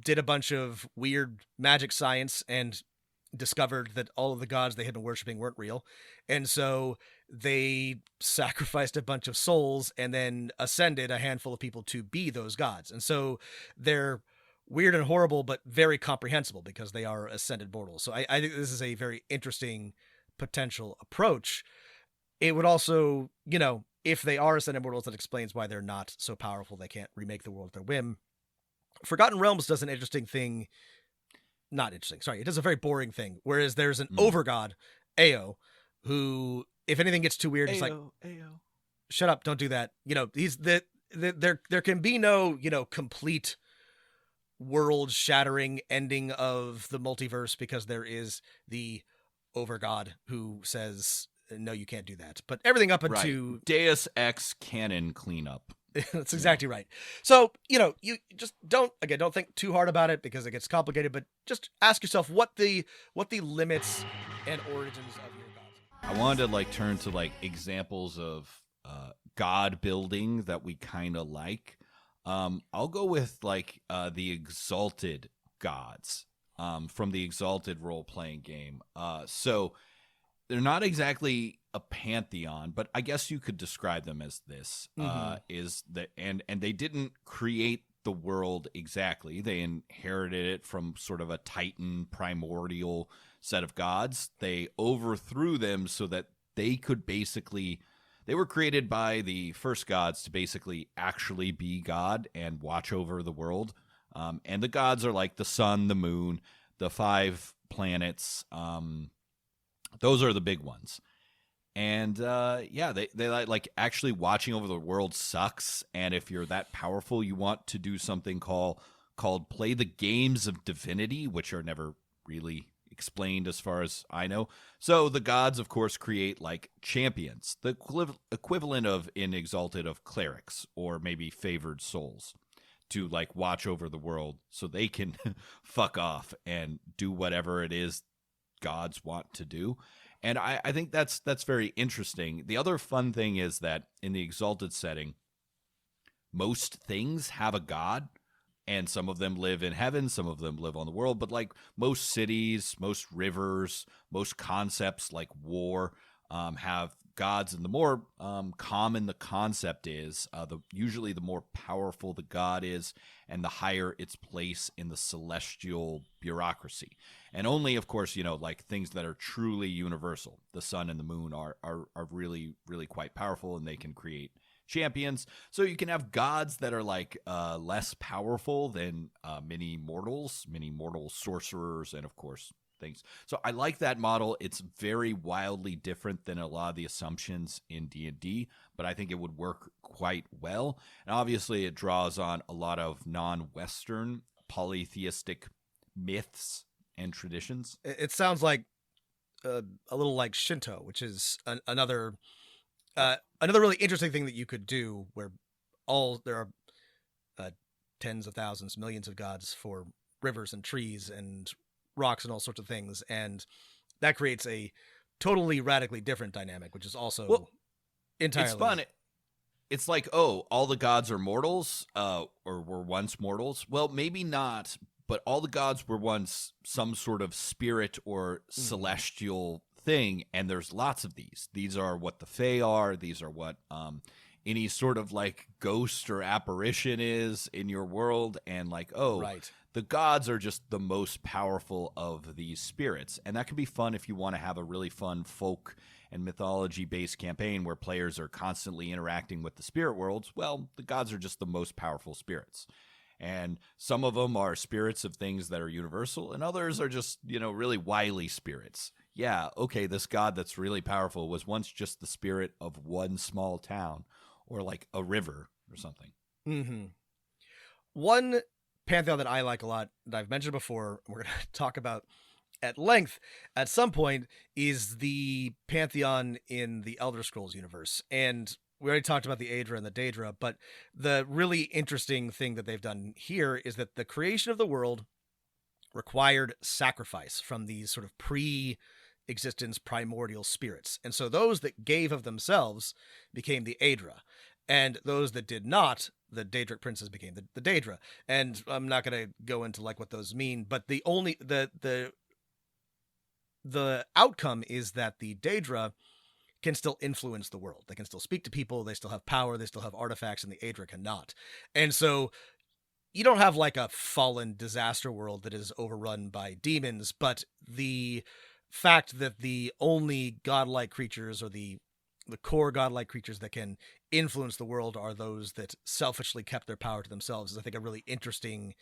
did a bunch of weird magic science and discovered that all of the gods they had been worshiping weren't real. And so they sacrificed a bunch of souls and then ascended a handful of people to be those gods. And so they're weird and horrible, but very comprehensible because they are ascended mortals. So I think this is a very interesting potential approach. It would also, if they are ascended mortals, that explains why they're not so powerful they can't remake the world at their whim. Forgotten Realms does an interesting thing. Not interesting. Sorry, it does a very boring thing. Whereas there's an overgod, Ao, who, if anything gets too weird, he's like, Ao. Shut up, don't do that. He's there can be no, complete world-shattering ending of the multiverse because there is the overgod who says, no, you can't do that. But everything up into Deus Ex canon cleanup. That's exactly right. So, you just don't think too hard about it because it gets complicated, but just ask yourself what the limits and origins of your gods. I wanted to turn to examples of god building that we kind of like. I'll go with the Exalted gods from the Exalted role-playing game. So they're not exactly a pantheon, but I guess you could describe them as this. And they didn't create the world exactly. They inherited it from sort of a Titan primordial set of gods. They overthrew them so that they could basically, they were created by the first gods to basically actually be God and watch over the world. And the gods are like the sun, the moon, the 5 planets. Those are the big ones. And they like actually watching over the world sucks. And if you're that powerful, you want to do something called play the games of divinity, which are never really explained as far as I know. So the gods, of course, create champions, the equivalent of in Exalted of clerics or maybe favored souls to watch over the world so they can fuck off and do whatever it is gods want to do. And I think that's very interesting. The other fun thing is that in the Exalted setting, most things have a god, and some of them live in heaven, some of them live on the world. But most cities, most rivers, most concepts like war have gods. And the more common the concept is, usually the more powerful the god is and the higher its place in the celestial bureaucracy. And only, of course, things that are truly universal. The sun and the moon are really, really quite powerful, and they can create champions. So you can have gods that are less powerful than many mortal sorcerers, and of course things. So I like that model. It's very wildly different than a lot of the assumptions in D&D, but I think it would work quite well. And obviously it draws on a lot of non-Western polytheistic myths and traditions. It sounds like a little like Shinto, which is another really interesting thing that you could do, where there are tens of thousands, millions of gods for rivers and trees and rocks and all sorts of things, and that creates a totally radically different dynamic, which is also entirely. It's fun. It's all the gods are mortals, or were once mortals. Well, maybe not. But all the gods were once some sort of spirit or celestial thing, and there's lots of these. These are what the Fae are. These are what any sort of ghost or apparition is in your world. And right. The gods are just the most powerful of these spirits. And that can be fun if you want to have a really fun folk and mythology-based campaign where players are constantly interacting with the spirit worlds. Well, the gods are just the most powerful spirits. And some of them are spirits of things that are universal, and others are just, really wily spirits. Yeah, okay, this god that's really powerful was once just the spirit of one small town or a river or something. Mm-hmm. One pantheon that I like a lot, that I've mentioned before, we're going to talk about at length at some point, is the pantheon in the Elder Scrolls universe. And we already talked about the Aedra and the Daedra, but the really interesting thing that they've done here is that the creation of the world required sacrifice from these sort of pre-existence primordial spirits. And so those that gave of themselves became the Aedra, and those that did not, the Daedric princes, became the Daedra. And I'm not going to go into what those mean, but the the outcome is that the Daedra can still influence the world. They can still speak to people. They still have power. They still have artifacts, and the Aedra cannot. And so you don't have like a fallen disaster world that is overrun by demons, but the fact that the only godlike creatures, or the core godlike creatures that can influence the world, are those that selfishly kept their power to themselves, is, I think, a really interesting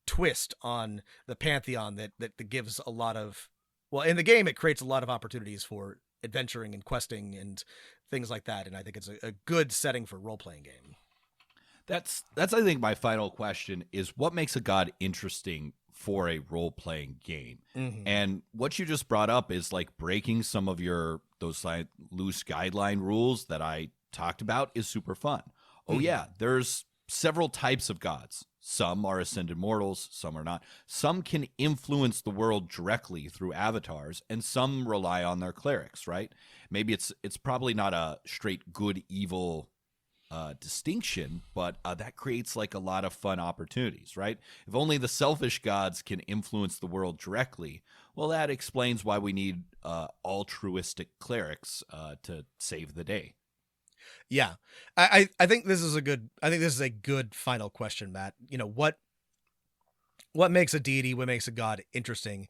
twist on the pantheon that gives a lot of, well, in the game it creates a lot of opportunities for adventuring and questing and things like that, and I think it's a good setting for a role-playing game. That's I think my final question is, what makes a god interesting for a role-playing game? Mm-hmm. And what you just brought up is like breaking some of those like loose guideline rules that I talked about is super fun. Oh Mm-hmm. yeah, there's several types of gods. Some are ascended mortals, some are not. Some can influence the world directly through avatars, and some rely on their clerics, right? Maybe it's probably not a straight good evil distinction, but that creates like a lot of fun opportunities, right? If only the selfish gods can influence the world directly, well, that explains why we need altruistic clerics to save the day. Yeah, I think this is a good final question, Matt. You know, what makes a deity, what makes a god interesting?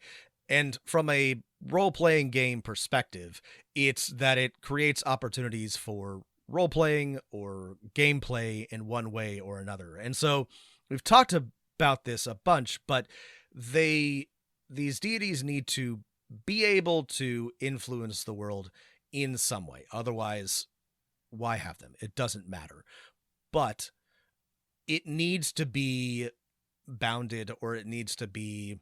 And from a role-playing game perspective, it's that it creates opportunities for role-playing or gameplay in one way or another. And so we've talked about this a bunch, but these deities need to be able to influence the world in some way. Otherwise, why have them? It doesn't matter. But it needs to be bounded, or it needs to be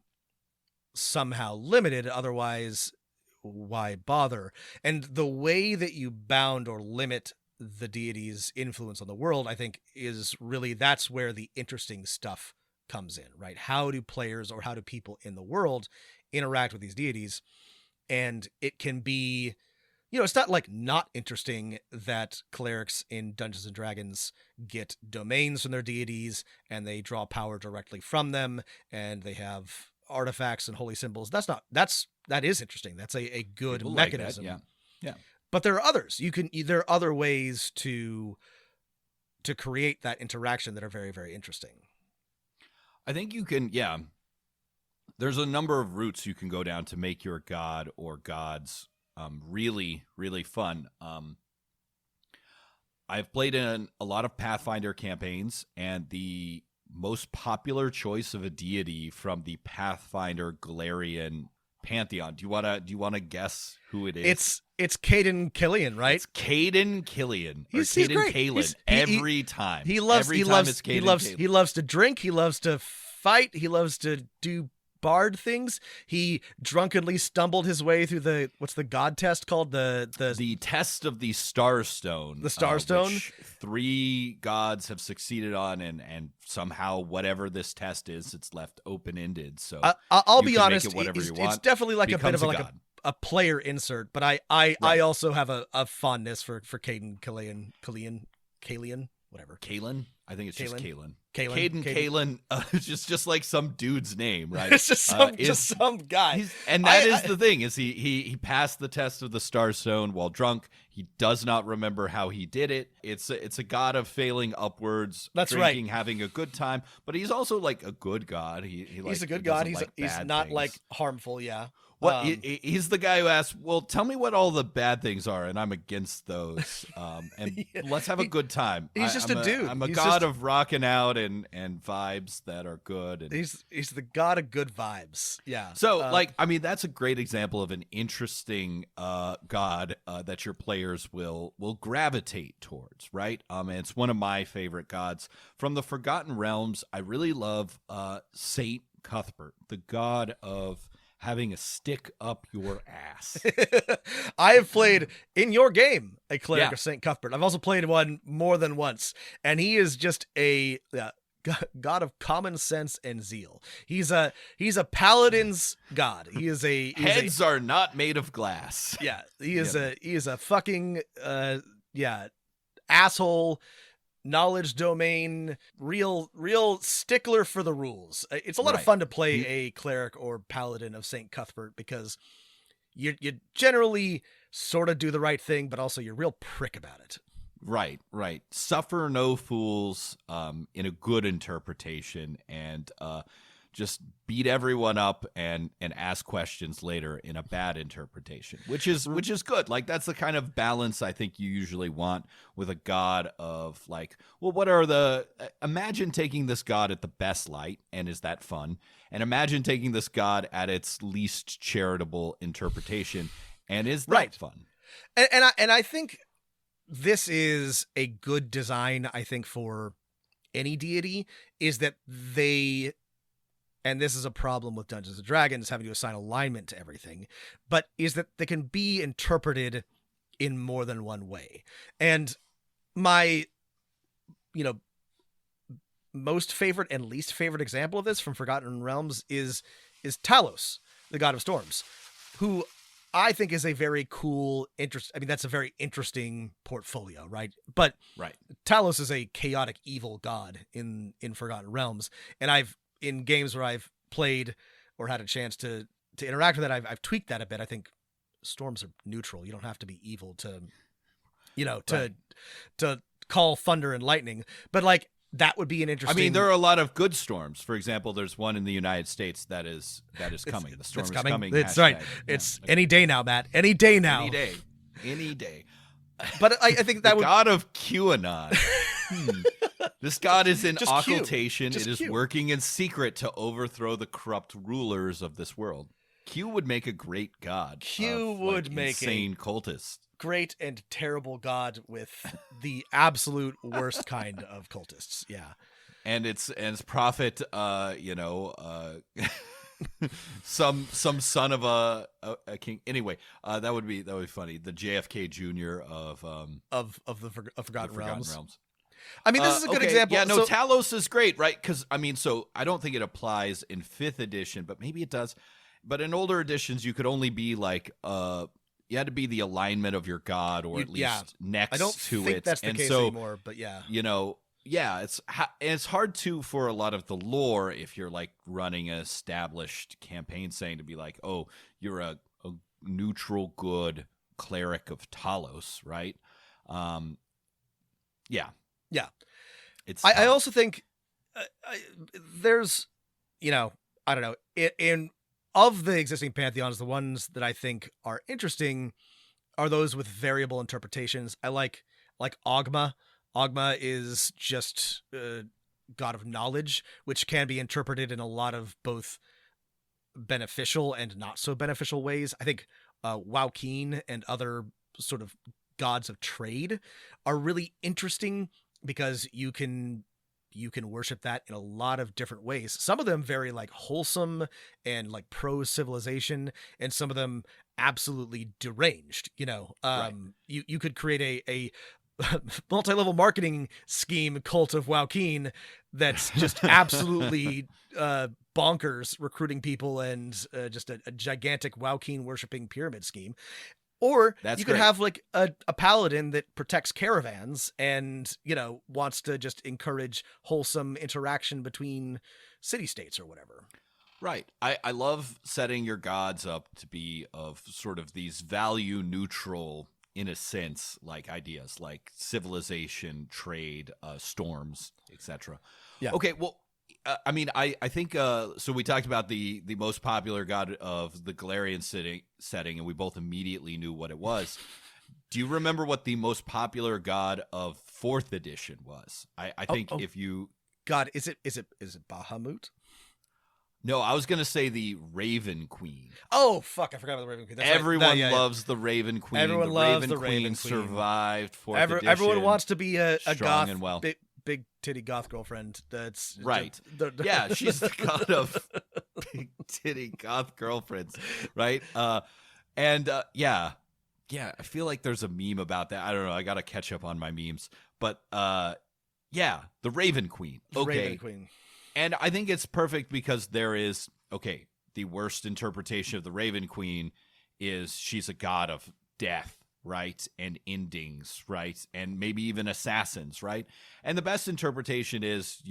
somehow limited. Otherwise, why bother? And the way that you bound or limit the deity's influence on the world, I think, is really, that's where the interesting stuff comes in, right? How do players, or how do people in the world interact with these deities? And it can be, you know, it's not like not interesting that clerics in Dungeons and Dragons get domains from their deities and they draw power directly from them, and they have artifacts and holy symbols. That is interesting. That's a good People mechanism. like that, yeah. But there are others. There are other ways to create that interaction that are very, very interesting. I think you can, yeah. There's a number of routes you can go down to make your god or gods really, really fun. I've played in a lot of Pathfinder campaigns, and the most popular choice of a deity from the Pathfinder Galarian pantheon. Do you wanna guess who it is? It's Caden Killian, right? It's Caden Killian. He's Caden great. Kalen. Every time. He loves Every time it's he Caden loves Kalen. he loves to drink, he loves to fight, he loves to do bard things. He drunkenly stumbled his way through what's the god test called? The test of the Starstone. The Starstone? Which 3 gods have succeeded on, and somehow whatever this test is, it's left open-ended. So I'll you be can honest, make it whatever you want. it's definitely like a bit of Becomes like god. a player insert, but I Right. also have a fondness for Caden Killian, whatever. Kalen? I think it's just Kalen. Caden. Kalen, just like some dude's name, right? It's just some guy. And that is the thing, is he passed the test of the Starstone while drunk. He does not remember how he did it. It's a god of failing upwards, That's drinking, right. having a good time, but he's also like a good god. He's a good god. He's bad not things. like harmful, yeah. He's the guy who asks, well, tell me what all the bad things are, and I'm against those. And Yeah. let's have a good time. He's just a dude. I'm a He's god just- of rocking out and vibes that are good. And He's the god of good vibes. Yeah. so, that's a great example of an interesting god that your players will gravitate towards, right? And it's one of my favorite gods from the Forgotten Realms. I really love Saint Cuthbert, the god of having a stick up your ass. I have played in your game a cleric Yeah. of Saint Cuthbert. I've also played one more than once, and he is just a god of common sense and zeal. He's a paladin's god. Heads are not made of glass. Yeah, he is a fucking asshole, knowledge domain, real stickler for the rules. It's a lot of Right. fun to play a cleric or paladin of Saint Cuthbert because you generally sort of do the right thing, but also you're real prick about it. Right. Suffer no fools in a good interpretation, and just beat everyone up and ask questions later in a bad interpretation, which is good. Like, that's the kind of balance I think you usually want with a god of, like, well, what are the imagine taking this god at the best light, and is that fun? And imagine taking this god at its least charitable interpretation, and is that fun? And I think this is a good design, I think, for any deity, is that they, and this is a problem with Dungeons and Dragons having to assign alignment to everything, but is that they can be interpreted in more than one way. And my, most favorite and least favorite example of this from Forgotten Realms is Talos, the god of storms, who I think is a very cool, that's a very interesting portfolio, right? But Talos is a chaotic evil god in Forgotten Realms, and in games where I've played or had a chance to interact with it, I've tweaked that a bit. I think storms are neutral. You don't have to be evil to call thunder and lightning, but like, that would be an interesting. I mean, there are a lot of good storms. For example, there's one in the United States that is coming. The storm is coming. It's right. It's any day now, Matt. Any day now. Any day. But I think that God of QAnon. This god is in occultation. It is working in secret to overthrow the corrupt rulers of this world. Q would make a great god. Q would make insane cultist. Great and terrible god with the absolute worst kind of cultists. Yeah. And it's prophet, some son of a king. Anyway, that would be funny. The JFK Jr. of Forgotten Realms. I mean, this is a good example. Yeah, no, Talos is great, right? Because so I don't think it applies in 5th edition, but maybe it does. But in older editions, you could only be like you had to be the alignment of your god, or at least next to it. I don't think that's the case anymore, but yeah. It's hard for a lot of the lore, if you're like running an established campaign, saying to be like, oh, you're a neutral good cleric of Talos, right? Yeah. I also think there's, I don't know, in of the existing pantheons, the ones that I think are interesting are those with variable interpretations. I like Ogma. Ogma is just god of knowledge, which can be interpreted in a lot of both beneficial and not so beneficial ways. I think Waukeen and other sort of gods of trade are really interesting because you can worship that in a lot of different ways. Some of them very like wholesome and like pro civilization, and some of them absolutely deranged. You could create a multi-level marketing scheme cult of Waukeen that's just absolutely bonkers, recruiting people, and just a gigantic Waukeen worshipping pyramid scheme. Or you could have like a paladin that protects caravans and, wants to just encourage wholesome interaction between city-states or whatever. Right. I love setting your gods up to be of sort of these value neutral, in a sense, like ideas like civilization, trade, storms, etc. Yeah. Okay. Well, I think so we talked about the most popular god of the Galarian setting, and we both immediately knew what it was. Do you remember what the most popular god of 4th edition was? I think if you... God, is it Bahamut? No, I was going to say the Raven Queen. Oh, fuck, I forgot about the Raven Queen. That's everyone loves the Raven Queen. Everyone loves the Raven Queen. Survived 4th edition. Everyone wants to be a goth, and well. big titty goth girlfriend. That's right. Yeah, she's the god of big titty goth girlfriends, right? Yeah, I feel like there's a meme about that. I don't know. I got to catch up on my memes, but yeah, the Raven Queen. Okay, Raven Queen. And I think it's perfect because there is the worst interpretation of the Raven Queen is she's a god of death, right? And endings, right? And maybe even assassins, right? And the best interpretation is,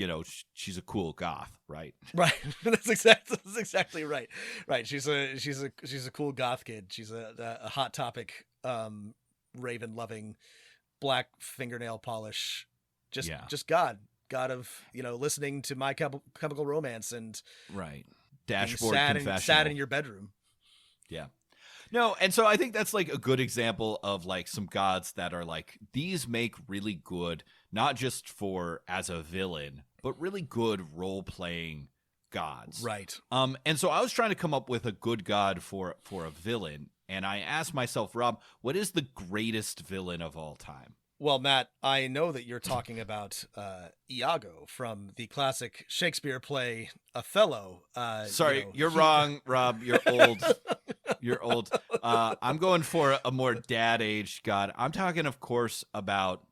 she's a cool goth, right? Right. That's exactly right. Right. She's a cool goth kid. She's a hot topic, raven loving, black fingernail polish. Just God of, listening to My Chemical Romance and right. Dashboard being sad in your bedroom. Yeah. No, and so I think that's like a good example of like some gods that are like, these make really good, not just for as a villain, but really good role-playing gods. Right. And so I was trying to come up with a good god for a villain, and I asked myself, Rob, what is the greatest villain of all time? Well, Matt, I know that you're talking about Iago from the classic Shakespeare play Othello. Sorry, you're wrong, Rob. You're old. You're old. I'm going for a more dad-aged god. I'm talking, of course, about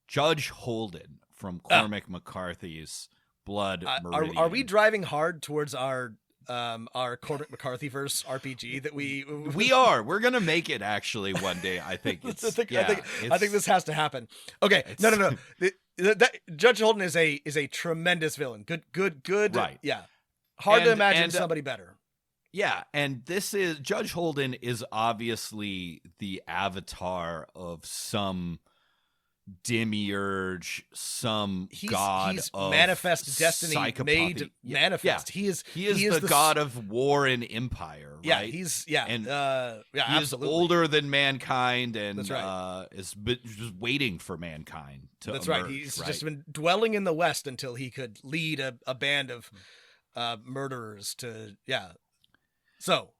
Judge Holden from Cormac McCarthy's Blood Meridian. Are we driving hard towards our Cormac McCarthy verse RPG that we are. We're gonna make it actually one day. I think it's. I think this has to happen. Okay, no. Judge Holden is a tremendous villain. Good. Right. Yeah. Hard to imagine somebody better. Yeah, and Judge Holden is obviously the avatar of some demiurge, some god he's of manifest destiny psychopathy. Made manifest. Yeah. He is the god of war and empire, right? He's absolutely. Older than mankind and that's right. Is just waiting for mankind to That's emerge, right. He's just been dwelling in the West until he could lead a band of murderers to So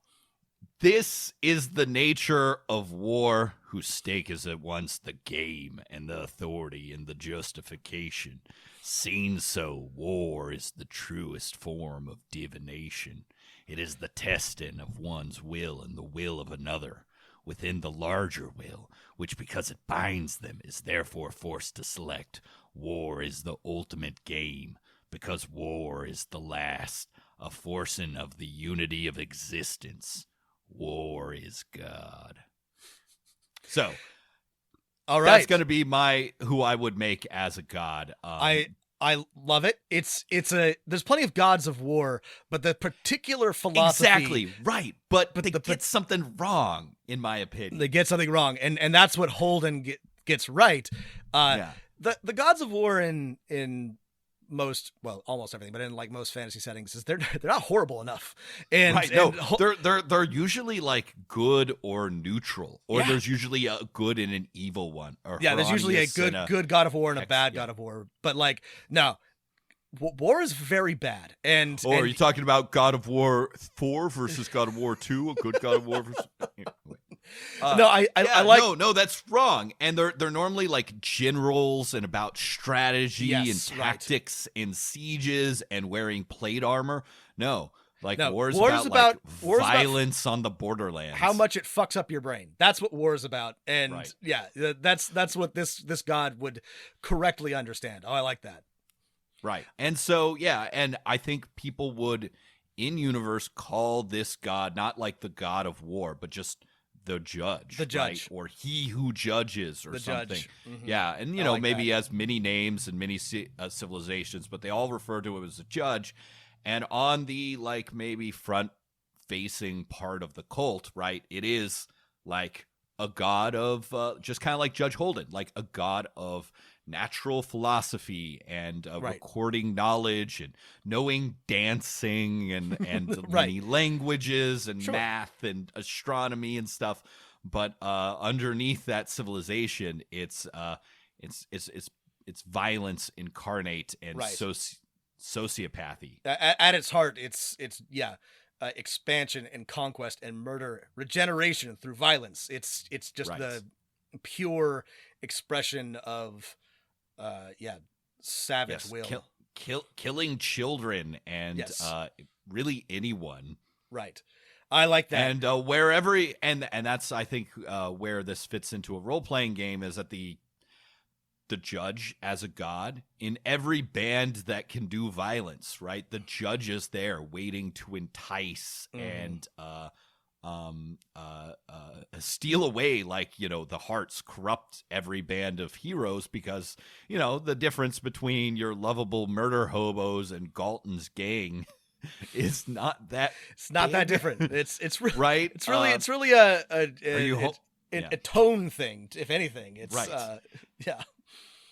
this is the nature of war, whose stake is at once the game and the authority and the justification. Seen so, war is the truest form of divination. It is the testing of one's will and the will of another within the larger will, which because it binds them is therefore forced to select. War is the ultimate game, because war is the last, a forcing of the unity of existence. War is God. So, all right, that's going to be who I would make as a god. I love it. There's plenty of gods of war, but the particular philosophy exactly right. But they get something wrong, in my opinion. They get something wrong, and that's what Holden gets right. The gods of war in almost everything, but in like most fantasy settings, is they're not horrible enough. And right, no, they're usually like good or neutral, or there's usually a good and an evil one. Or there's usually a good god of war and a bad god of war. But like, no, war is very bad. Are you talking about God of War 4 versus God of War 2? A good God of War versus. I like. No, that's wrong. And they're normally like generals and about strategy and tactics and sieges and wearing plate armor. No, war's about violence on the borderlands. How much it fucks up your brain. That's what war is about. And that's what this god would correctly understand. Oh, I like that. Right. And so, and I think people would in universe call this god not like the god of war, but just the judge, right? Or he who judges, or something. Judge. Mm-hmm. Yeah, and maybe he has many names and many civilizations, but they all refer to him as a judge. And on the like maybe front-facing part of the cult, right? It is like a god of just kind of like Judge Holden, like a god of natural philosophy and recording knowledge and knowing dancing and many languages and math and astronomy and stuff. But underneath that civilization, it's violence incarnate and sociopathy. At its heart, it's expansion and conquest and murder, regeneration through violence. It's just the pure expression of savage will. Killing children and really anyone. Right. I like that. And wherever and that's I think where this fits into a role-playing game is that the judge as a god in every band that can do violence, right? The judge is there waiting to entice and steal away, like, the hearts, corrupt every band of heroes, because, the difference between your lovable murder hobos and Galton's gang is not that It's not that big. different. It's really, right. It's really a Yeah. a tone thing, if anything. It's Right. yeah.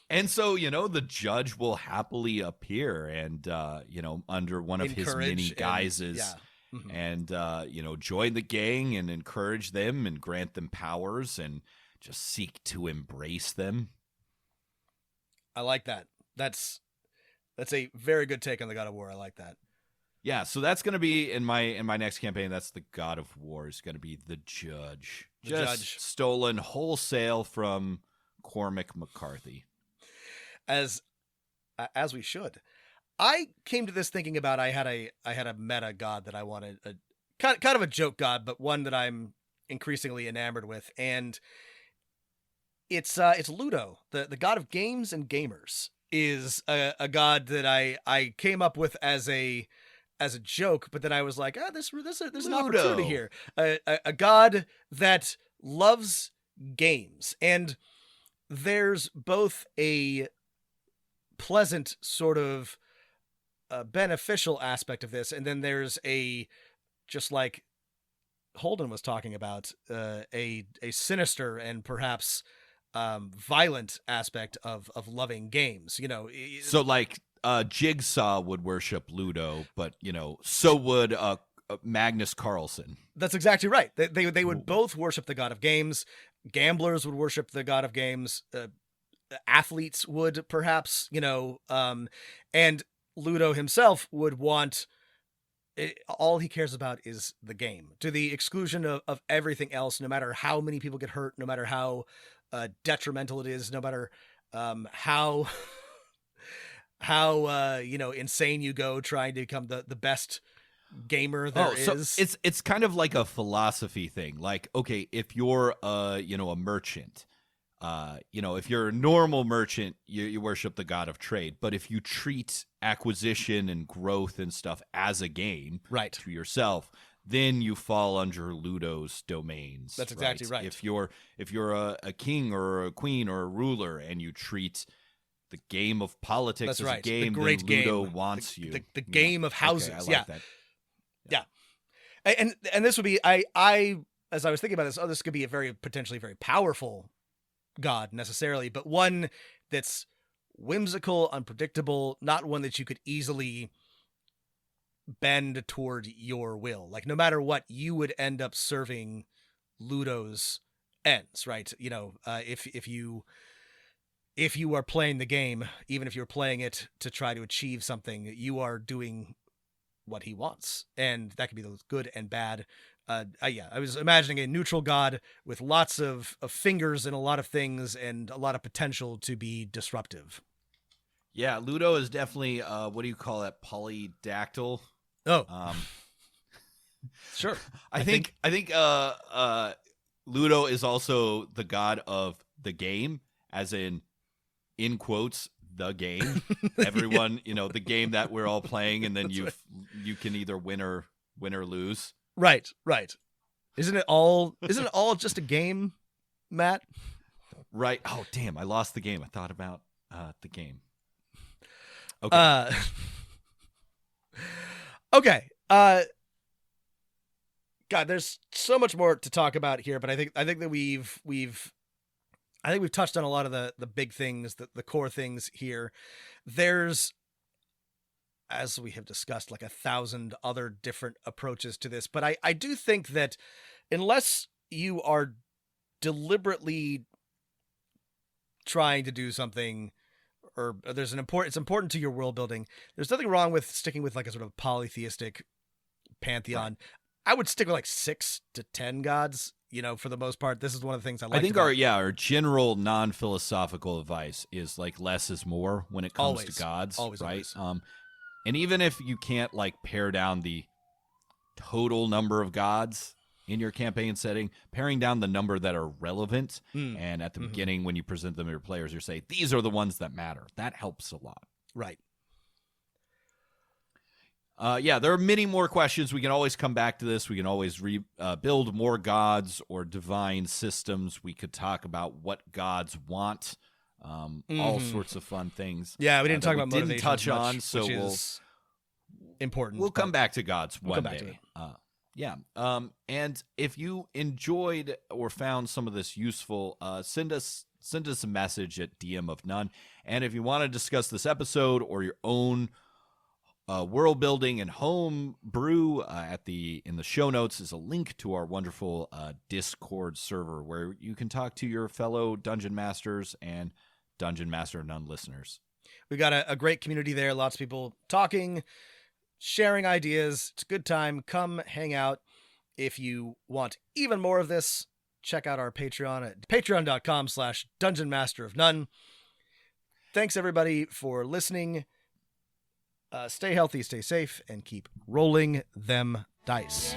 And so, the judge will happily appear and, under one of his Encourage many and- guises yeah. Mhm. and, join the gang and encourage them and grant them powers and just seek to embrace them. I like that. That's a very good take on the God of War. I like that. Yeah, so that's going to be in my next campaign. That's the God of War is going to be the judge. The Just judge. stolen wholesale from Cormac McCarthy. As we should. I came to this thinking about I had a meta god that I wanted, a kind of a joke god, but one that I'm increasingly enamored with, and it's Ludo, the god of games and gamers, is a god that I came up with as a joke, but then I was like, there's an Ludo. opportunity here, a god that loves games, and there's both a pleasant sort of beneficial aspect of this, and then there's a, just like Holden was talking about, a sinister and perhaps violent aspect of loving games. So like Jigsaw would worship Ludo, but so would Magnus Carlsen. That's exactly right. They would both worship the god of games. Gamblers would worship the god of games. Athletes would perhaps, and Ludo himself would want all he cares about is the game, to the exclusion of everything else, no matter how many people get hurt, no matter how detrimental it is, no matter how insane you go trying to become the best gamer there is. So it's kind of like a philosophy thing. Like, okay, if you're a merchant, if you're a normal merchant, you worship the god of trade. But if you treat acquisition and growth and stuff as a game, right, to yourself, then you fall under Ludo's domains. That's exactly right. If you're a king or a queen or a ruler and you treat the game of politics as a game, the great then Ludo game. wants you. The game of houses. Okay, I like that. Yeah. And this would be, I as I was thinking about this, this could be a potentially very powerful god necessarily, but one that's whimsical, unpredictable, not one that you could easily bend toward your will. Like, no matter what, you would end up serving Ludo's ends, right? If you are playing the game, even if you're playing it to try to achieve something, you are doing what he wants, and that could be both good and bad. I was imagining a neutral god with lots of fingers in a lot of things and a lot of potential to be disruptive. Yeah, Ludo is definitely what do you call that? Polydactyl. Oh, sure. I think Ludo is also the god of the game, as in quotes, the game. Everyone, the game that we're all playing, and then you can either win or lose. Right. Isn't it all just a game, Matt? Right. Oh, damn! I lost the game. I thought about the game. Okay. Okay. God, there's so much more to talk about here, but I think that we've touched on a lot of the big things, the core things here. There's, as we have discussed, like 1,000 other different approaches to this, but I do think that unless you are deliberately trying to do something, or it's important to your world building, there's nothing wrong with sticking with like a sort of polytheistic pantheon. Right. I would stick with like 6 to 10 gods. For the most part, this is one of the things I like. I think our general non-philosophical advice is like less is more when it comes to gods, always, right? Always. And even if you can't like pare down the total number of gods in your campaign setting, paring down the number that are relevant, and at the beginning when you present them to your players, you say these are the ones that matter. That helps a lot. Right. Yeah, there are many more questions. We can always come back to this. We can always build more gods or divine systems. We could talk about what gods want. All sorts of fun things. Yeah, we didn't talk about didn't motivation touch much, on, so which we'll is important. we'll come back to gods we'll one come back to day. it. Yeah. And if you enjoyed or found some of this useful, send us a message at DM of None. And if you want to discuss this episode or your own world building and home brew, in the show notes is a link to our wonderful Discord server where you can talk to your fellow dungeon masters and Dungeon Master of None listeners. We've got a great community there. Lots of people talking, sharing ideas. It's a good time. Come hang out. If you want even more of this, check out our Patreon at patreon.com/Dungeon Master of None. Thanks everybody for listening. Stay healthy, stay safe, and keep rolling them dice.